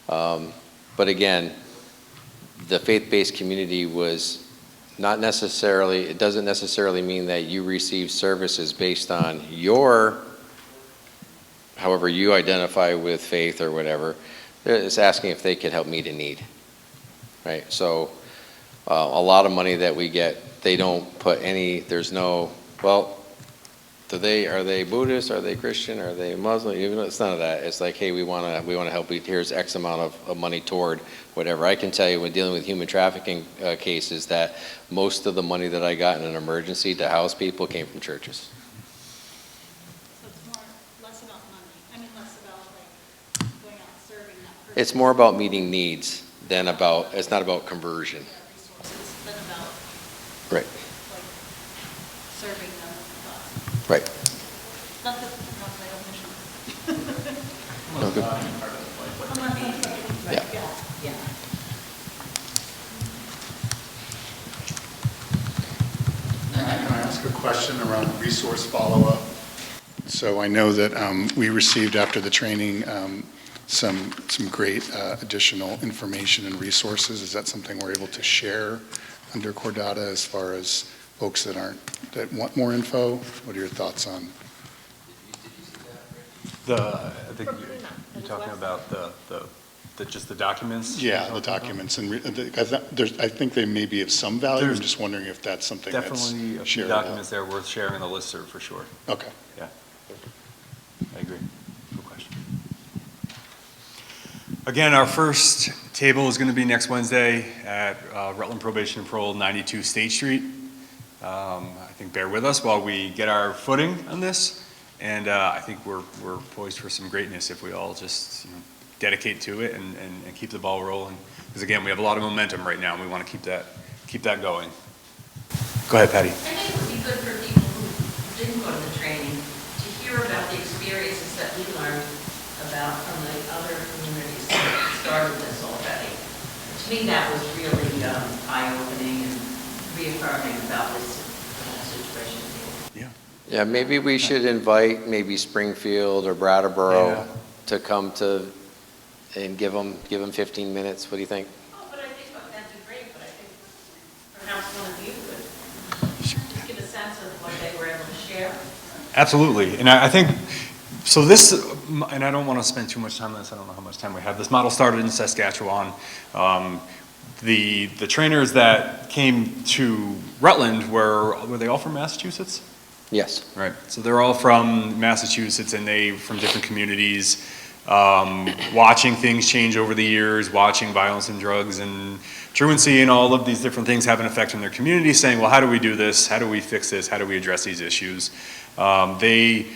but again, the faith-based community was not necessarily, it doesn't necessarily mean that you receive services based on however you identify with faith or whatever. It's asking if they could help meet a need. Right, so a lot of money that we get, they don't put there's no, well, are they Buddhist, are they Christian, are they Muslim? Even though it's none of that. It's like, hey, we want to help you. Here's X amount of money toward whatever. I can tell you, when dealing with human trafficking cases, that most of the money that I got in an emergency to house people came from churches. So it's less about money. Less about like going out and serving that person. It's more about meeting needs than it's not about conversion. Resources than about Right. Serving them. Right. Not that I don't mention. No, good. Yeah. Can I ask a question around resource follow-up? So I know that we received after the training some great additional information and resources. Is that something we're able to share under Cordata as far as folks that want more info? What are your thoughts on? I think you're talking about just the documents? Yeah, the documents, and I think they may be of some value. I'm just wondering if that's something that's definitely a few shareable. documents that are worth sharing on the listserv for sure. Okay. Yeah, I agree. Good question. Again, our first table is going to be next Wednesday at Rutland Probation and Parole, 92 State Street. I think bear with us while we get our footing on this, and I think we're poised for some greatness if we all just dedicate to it and keep the ball rolling. Because again, we have a lot of momentum right now, and we want to keep keep that going. Go ahead, Patty. I think it would be good for people who didn't go to the training to hear about the experiences that we learned about from the other communities that started this already. To me, that was really eye-opening and reaffirming about this situation. Yeah, maybe we should invite maybe Springfield or Brattleboro to come to and give them 15 minutes. What do you think? Oh, but I think that'd be great, but I think perhaps one of you could give a sense of what they were able to share. Absolutely, and I think, so this, and I don't want to spend too much time on this, I don't know how much time we have. This model started in Saskatchewan. The trainers that came to Rutland were they all from Massachusetts? Yes. Right, so they're all from Massachusetts and they from different communities, watching things change over the years, watching violence and drugs and truancy and all of these different things have an effect on their community, saying, well, how do we do this? How do we fix this? How do we address these issues? They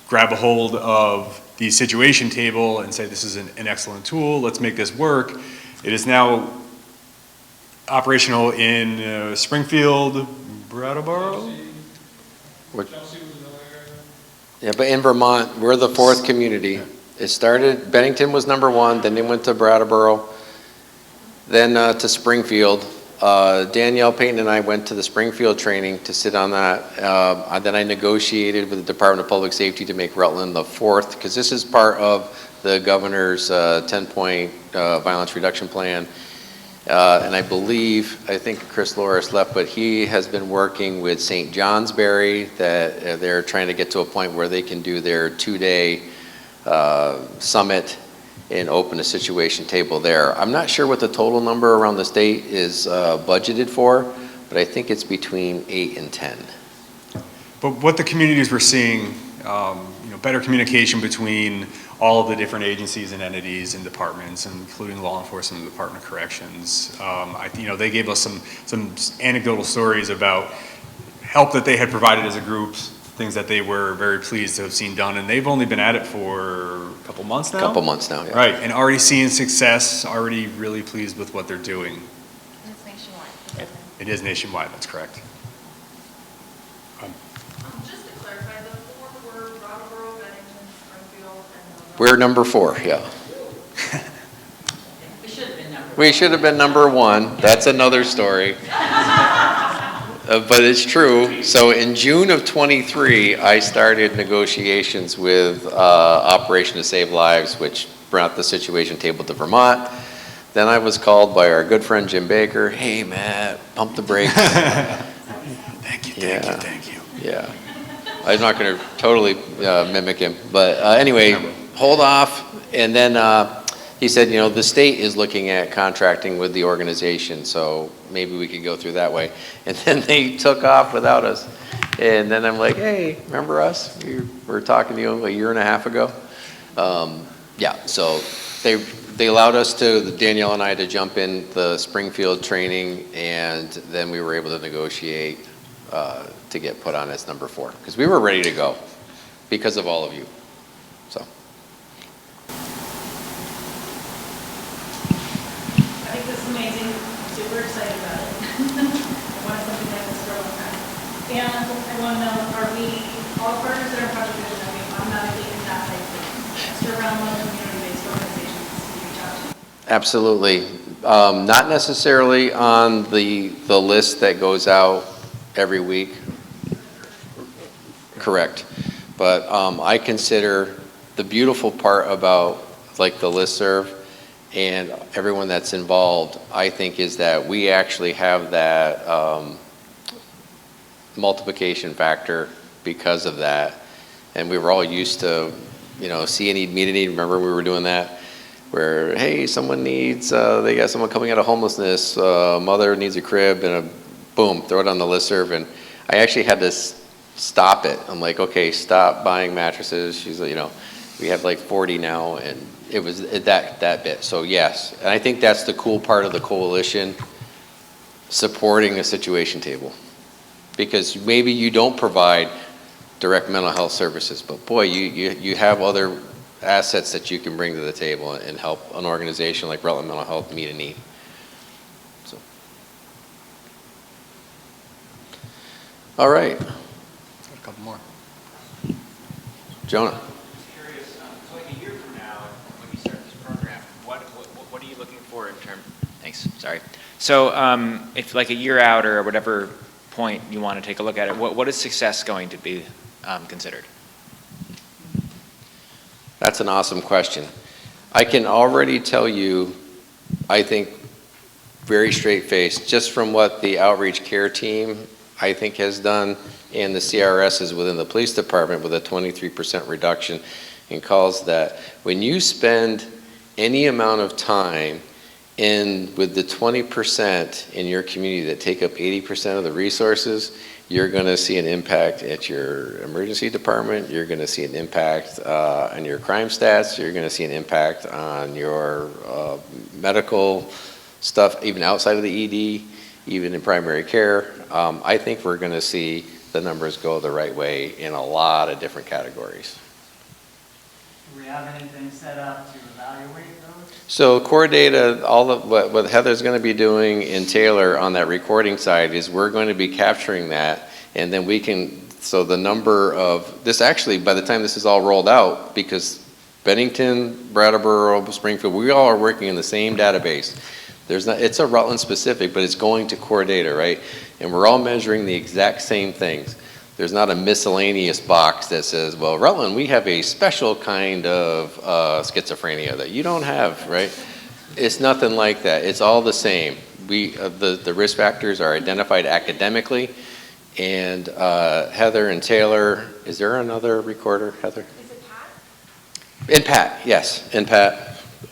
grab a hold of the situation table and say, this is an excellent tool, let's make this work. It is now operational in Springfield, Brattleboro? Yeah, but in Vermont, we're the fourth community. It started, Bennington was number one, then they went to Brattleboro, then to Springfield. Danielle Payton and I went to the Springfield training to sit on that. Then I negotiated with the Department of Public Safety to make Rutland the fourth, because this is part of the governor's 10-point violence reduction plan. And I think Chris Loris left, but he has been working with St. Johnsbury that they're trying to get to a point where they can do their 2-day summit and open a situation table there. I'm not sure what the total number around the state is budgeted for, but I think it's between 8 and 10. But what the communities were seeing, better communication between all of the different agencies and entities and departments, including law enforcement and the Department of Corrections. They gave us some anecdotal stories about help that they had provided as a group, things that they were very pleased to have seen done, and they've only been at it for a couple months now? Couple months now, yeah. Right, and already seeing success, already really pleased with what they're doing. It's nationwide. It is nationwide, that's correct. Just to clarify, the four were Brattleboro, Bennington, Springfield, and We're number 4, yeah. We should have been number We should have been number 1. That's another story. But it's true. So in June of 23, I started negotiations with Operation to Save Lives, which brought the situation table to Vermont. Then I was called by our good friend Jim Baker. Hey, Matt, pump the brakes. Thank you. Yeah. I'm not going to totally mimic him. But anyway, hold off. And then he said, the state is looking at contracting with the organization, so maybe we could go through that way. And then they took off without us. And then I'm like, hey, remember us? We were talking to you a year and a half ago. So they allowed us to, Danielle and I, to jump in the Springfield training, and then we were able to negotiate to get put on as number 4, because we were ready to go because of all of you. I think this is amazing. I'm super excited about it. I want something like this for a long time. And I want to know, are we, all partners that are in Project Vision, are we automatically in that like extra round of community-based organizations to reach out to? Absolutely. Not necessarily on the list that goes out every week. Correct. But I consider the beautiful part about like the listserv and everyone that's involved, I think, is that we actually have that multiplication factor because of that. And we were all used to, see a need, meet a need. Remember we were doing that? Where, hey, someone needs, they got someone coming out of homelessness, mother needs a crib, and boom, throw it on the listserv. And I actually had to stop it. I'm like, okay, stop buying mattresses. She's, we have like 40 now, and it was that bit. So yes, and I think that's the cool part of the coalition, supporting a situation table. Because maybe you don't provide direct mental health services, but boy, you have other assets that you can bring to the table and help an organization like Rutland Mental Health meet a need. So. All right, A couple more. Jonah. Curious, so like a year from now, when you start this program, what are you looking for in terms? Thanks. Sorry. So if like a year out or whatever point you want to take a look at it, what is success going to be considered? That's an awesome question. I can already tell you, I think, very straight-faced, just from what the outreach care team, I think, has done, and the CRS is within the police department with a 23% reduction in calls, that when you spend any amount of time with the 20% in your community that take up 80% of the resources, you're going to see an impact at your emergency department, you're going to see an impact on your crime stats, you're going to see an impact on your medical stuff, even outside of the ED, even in primary care. I think we're going to see the numbers go the right way in a lot of different categories. Do we have anything set up to evaluate those? So core data, all of what Heather's going to be doing and Taylor on that recording side is we're going to be capturing that, and then we can, so the number of, this actually, by the time this is all rolled out, because Bennington, Brattleboro, Springfield, we all are working in the same database. There's not, it's a Rutland specific, but it's going to core data, right? And we're all measuring the exact same things. There's not a miscellaneous box that says, well, Rutland, we have a special kind of schizophrenia that you don't have, right? It's nothing like that. It's all the same. The risk factors are identified academically, and Heather and Taylor, is there another recorder, Heather? Is it Pat? And Pat, yes, and Pat.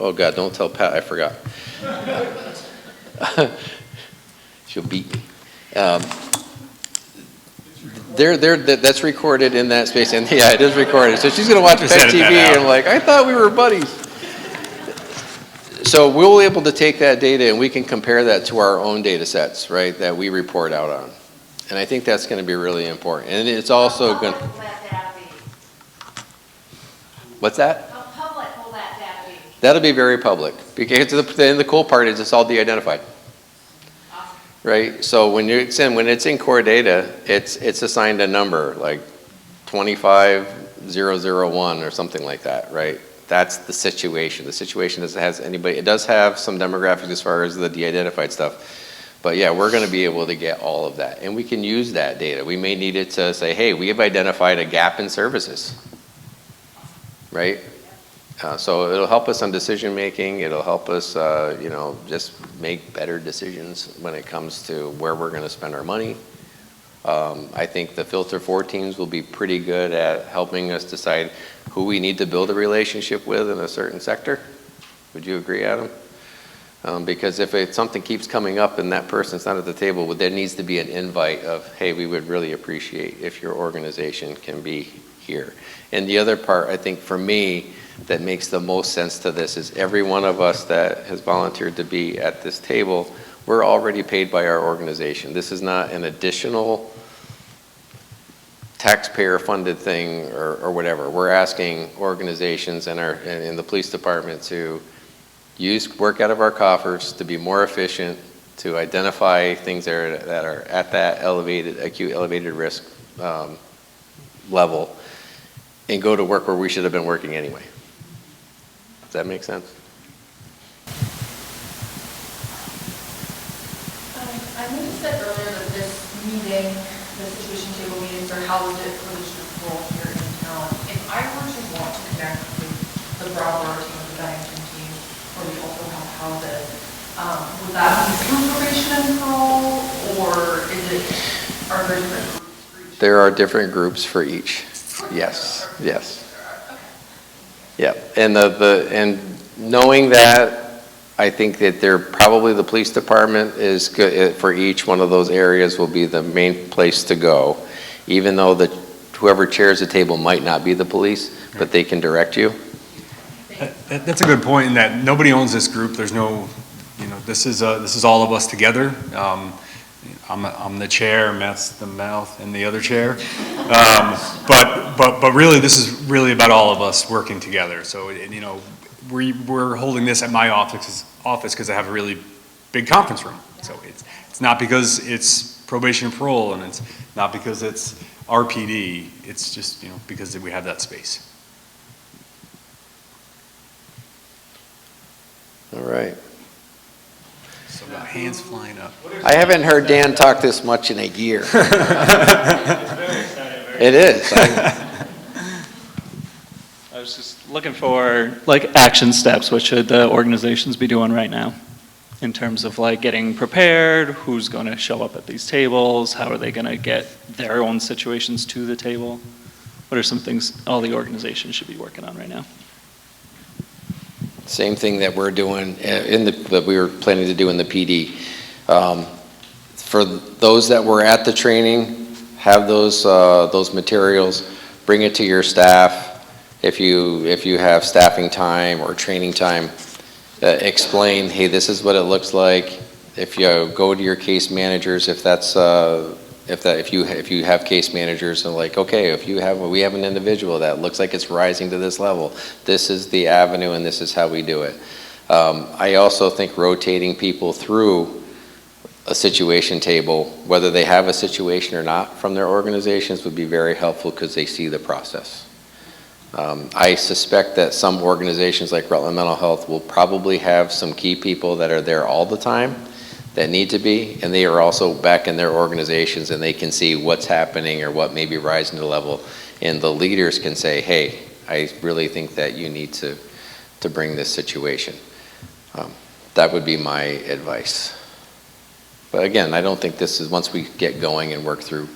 Oh God, don't tell Pat, I forgot. She'll beat me. That's recorded in that space, and yeah, it is recorded. So she's going to watch Pet TV and like, I thought we were buddies. So we'll be able to take that data and we can compare that to our own data sets, right, that we report out on. And I think that's going to be really important. And it's also going to... What's that? How public will that data be? That'll be very public. Because the cool part is it's all de-identified. Right, so when it's in core data, it's assigned a number like 25001 or something like that, right? That's the situation. The situation has anybody. It does have some demographics as far as the de-identified stuff, but yeah, we're going to be able to get all of that, and we can use that data. We may need it to say, hey, we have identified a gap in services, right? So it'll help us on decision making. It'll help us, just make better decisions when it comes to where we're going to spend our money. I think the Filter 4 teams will be pretty good at helping us decide who we need to build a relationship with in a certain sector. Would you agree, Adam? Because if something keeps coming up and that person's not at the table, there needs to be an invite of, hey, we would really appreciate if your organization can be here. And the other part, I think, for me, that makes the most sense to this is every one of us that has volunteered to be at this table, we're already paid by our organization. This is not an additional taxpayer-funded thing or whatever. We're asking organizations and in the police department to work out of our coffers, to be more efficient, to identify things that are at that acute elevated risk level, and go to work where we should have been working anyway. Does that make sense? I noticed that earlier that this meeting, the situation table meetings are held at Collision Control here in town. If I were to want to connect with the Brattleboro team, the Bennington team, where we also have houses, would that be through probation and parole, or are there different groups for each? There are different groups for each. Yes, yes. Yeah, and and knowing that, I think that probably the police department is good for each one of those areas will be the main place to go, even though whoever chairs the table might not be the police, but they can direct you. That's a good point in that nobody owns this group. There's no, this is all of us together. I'm the chair, Matt's the mouth in the other chair. But really, this is really about all of us working together. So, we're holding this at my office because I have a really big conference room. So it's not because it's probation and parole, and it's not because it's RPD, it's just, you know, because we have that space. All right. So the hands flying up. I haven't heard Dan talk this much in a year. It is. I was just looking for like action steps. What should the organizations be doing right now in terms of like getting prepared? Who's going to show up at these tables? How are they going to get their own situations to the table? What are some things all the organizations should be working on right now? Same thing that we're doing that we were planning to do in the PD. For those that were at the training, have those materials, bring it to your staff. If you have staffing time or training time, explain, hey, this is what it looks like. If you go to your case managers, if you have case managers and like, okay, we have an individual that looks like it's rising to this level, this is the avenue and this is how we do it. I also think rotating people through a situation table, whether they have a situation or not from their organizations, would be very helpful because they see the process. I suspect that some organizations like Rutland Mental Health will probably have some key people that are there all the time that need to be, and they are also back in their organizations and they can see what's happening or what may be rising to the level, and the leaders can say, hey, I really think that you need to bring this situation. That would be my advice. But again, I don't think this is, once we get going and work through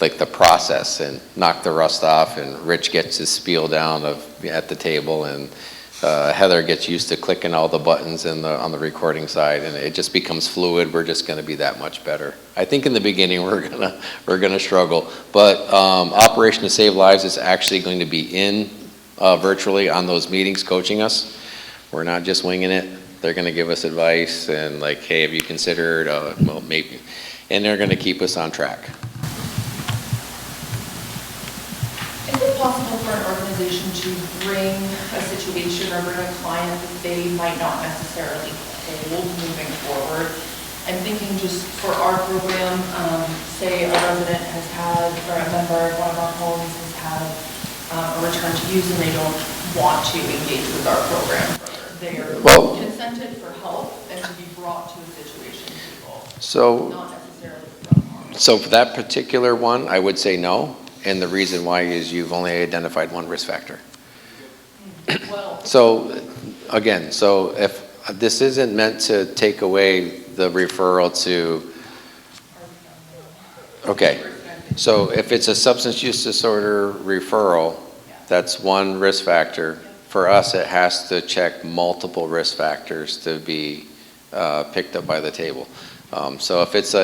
like the process and knock the rust off and Rich gets his spiel down at the table and Heather gets used to clicking all the buttons on the recording side and it just becomes fluid, we're just gonna be that much better. I think in the beginning we're gonna struggle, but Operation to Save Lives is actually going to be in virtually on those meetings coaching us. We're not just winging it. They're gonna give us advice and like, hey, have you considered, well, maybe, and they're gonna keep us on track. Is it possible for an organization to bring a situation or bring a client that they might not necessarily hold moving forward? I'm thinking just for our program, say a resident has had, or a member of one of our homes has had a return to use and they don't want to engage with our program further. They are consented for help and to be brought to a situation table. So, Not necessarily from harm. so for that particular one, I would say no. And the reason why is you've only identified one risk factor. So again, so if this isn't meant to take away the referral to, okay, so if it's a substance use disorder referral, that's one risk factor. For us, it has to check multiple risk factors to be picked up by the table. So if it's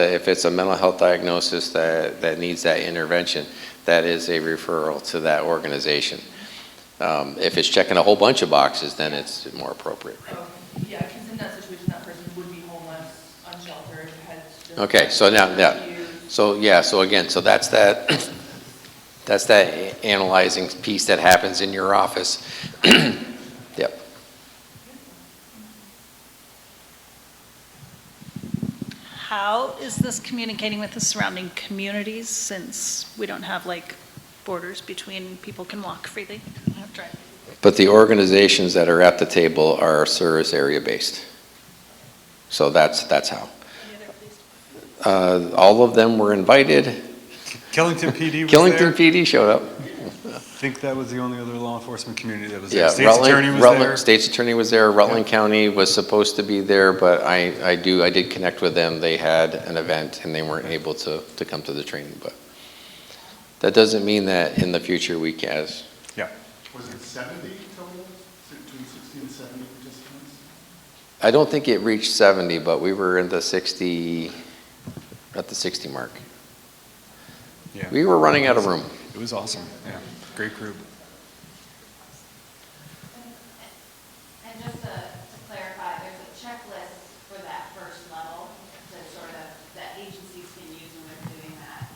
a mental health diagnosis that needs that intervention, that is a referral to that organization. If it's checking a whole bunch of boxes, then it's more appropriate. Right? Yeah, because in that situation, that person would be homeless, unsheltered, has just... Okay, so now, so again, so that's that analyzing piece that happens in your office. Yep. How is this communicating with the surrounding communities since we don't have like borders between people can walk freely? But the organizations that are at the table are service area based. So that's how. All of them were invited. Killington PD was Killington there. PD showed up. I think that was the only other law enforcement community that was there. Yeah, State's attorney was there. State's attorney was there. Rutland County was supposed to be there, but I did connect with them. They had an event and they weren't able to come to the training. But that doesn't mean that in the future we can. Yeah. Was it 70 total? Between 60 and 70 participants? I don't think it reached 70, but we were in the 60, at the 60 mark. Yeah. We were running out of room. It was awesome. Yeah. Great group. And just to clarify, there's a checklist for that first level that sort of, that agencies can use when they're doing that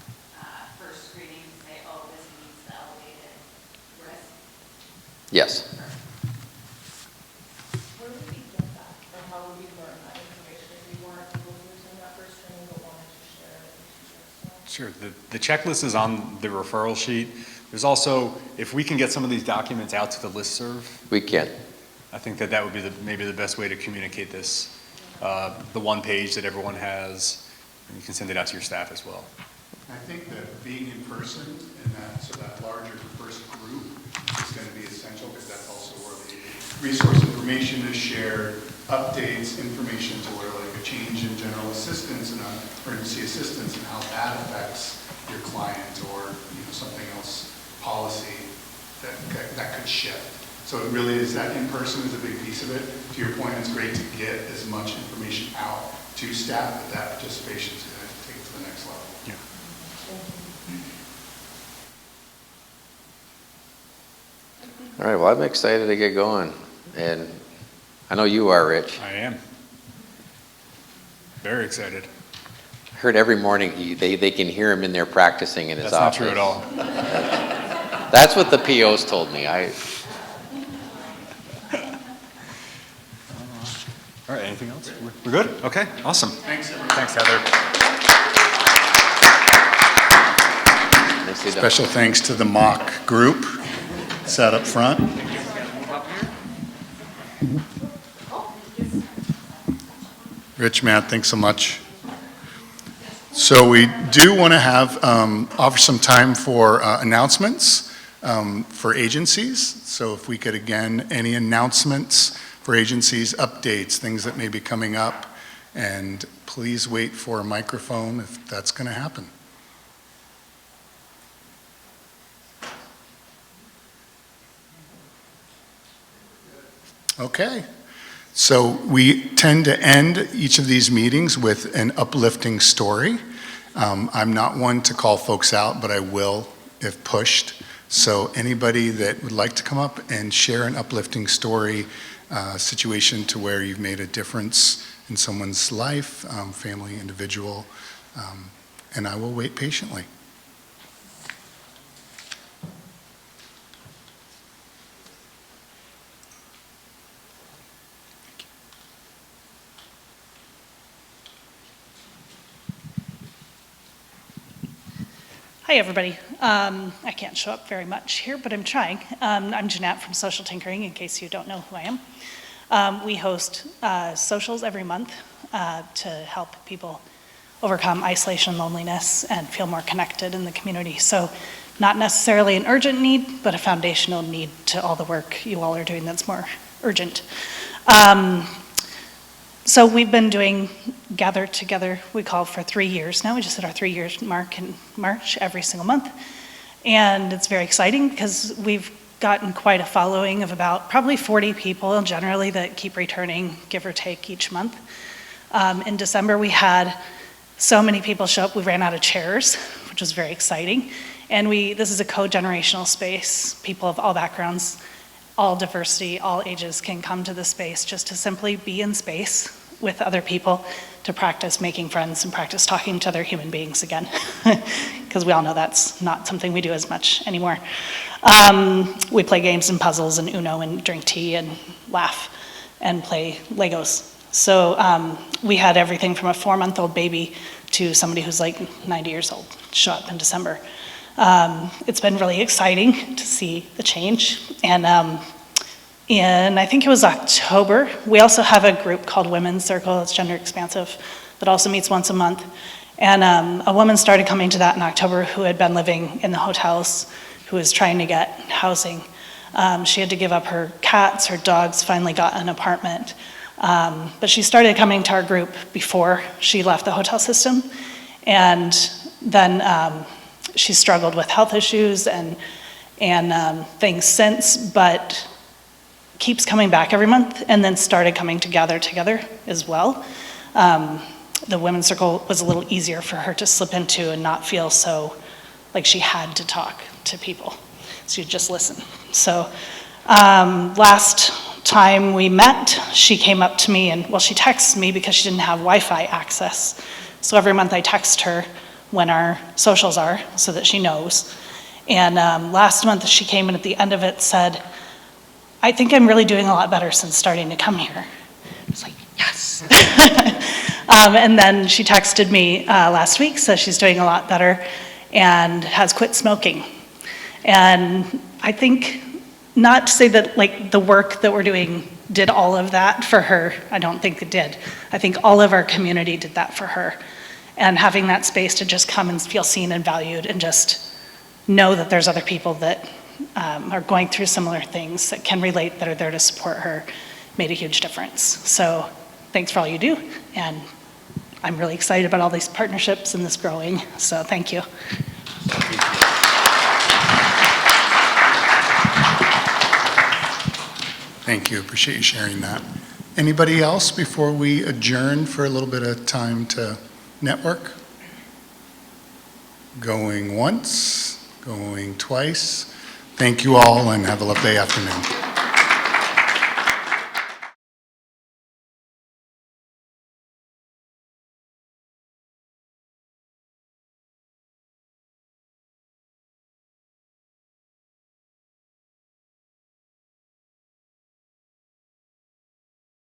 first screening to say, oh, this meets the elevated risk. Yes. Where would we get that? Or how would we learn that information if we weren't able to attend that first training but wanted to share it? Sure. The checklist is on the referral sheet. There's also, if we can get some of these documents out to the listserv. We can. I think that would be maybe the best way to communicate this. The one page that everyone has, and you can send it out to your staff as well. I think that being in person and that larger first group is going to be essential, because that's also where the resource information is shared, updates, information to where like a change in general assistance and emergency assistance and how that affects your client, or something else, policy that could shift. So it really is that in person is a big piece of it. To your point, it's great to get as much information out to staff, but that participation is going to take it to the next level. Yeah. All right, well, I'm excited to get going, and I know you are, Rich. I am. Very excited. I heard every morning they can hear him in there practicing in his That's office. not true at all. That's what the POs told me. All right, anything else? We're good? Okay, awesome. Thanks, everyone. Thanks, Heather. Nicely done. Special thanks to the mock group sat up front. Rich, Matt, thanks so much. So we do want to have offer some time for announcements for agencies. So if we could, again, any announcements for agencies, updates, things that may be coming up, and please wait for a microphone if that's going to happen. Okay. So we tend to end each of these meetings with an uplifting story. I'm not one to call folks out, but I will if pushed. So anybody that would like to come up and share an uplifting story, situation to where you've made a difference in someone's life, family, individual, and I will wait patiently. Hi, everybody. I can't show up very much here, but I'm trying. I'm Jeanette from Social Tinkering, in case you don't know who I am. We host socials every month to help people overcome isolation and loneliness and feel more connected in the community. So not necessarily an urgent need, but a foundational need to all the work you all are doing that's more urgent. So we've been doing Gather Together, we call for 3 years now. We just hit our 3 years mark in March every single month. And it's very exciting because we've gotten quite a following of about probably 40 people generally that keep returning, give or take, each month. In December, we had so many people show up, we ran out of chairs, which was very exciting. And this is a co-generational space. People of all backgrounds, all diversity, all ages can come to the space just to simply be in space with other people to practice making friends and practice talking to other human beings again. Because we all know that's not something we do as much anymore. We play games and puzzles and Uno and drink tea and laugh and play Legos. So we had everything from a 4-month-old baby to somebody who's like 90 years old show up in December. It's been really exciting to see the change. And I think it was October, we also have a group called Women's Circle, it's gender expansive, that also meets once a month. And a woman started coming to that in October who had been living in the hotels, who was trying to get housing. She had to give up her cats, her dogs, finally got an apartment. But she started coming to our group before she left the hotel system. And then she struggled with health issues and things since, but keeps coming back every month, and then started coming to Gather Together as well. The Women's Circle was a little easier for her to slip into and not feel so like she had to talk to people. So you'd just listen. So last time we met, she came up to me and, well, she texted me because she didn't have Wi-Fi access. So every month I text her when our socials are so that she knows. And last month she came in at the end of it, said, I think I'm really doing a lot better since starting to come here. I was like, yes. And then she texted me last week, so she's doing a lot better and has quit smoking. And I think, not to say that like the work that we're doing did all of that for her, I don't think it did. I think all of our community did that for her. And having that space to just come and feel seen and valued and just know that there's other people that are going through similar things that can relate, that are there to support her, made a huge difference. So thanks for all you do. And I'm really excited about all these partnerships and this growing. So thank you. Thank you, appreciate you sharing that. Anybody else before we adjourn for a little bit of time to network? Going once, going twice. Thank you all and have a lovely afternoon.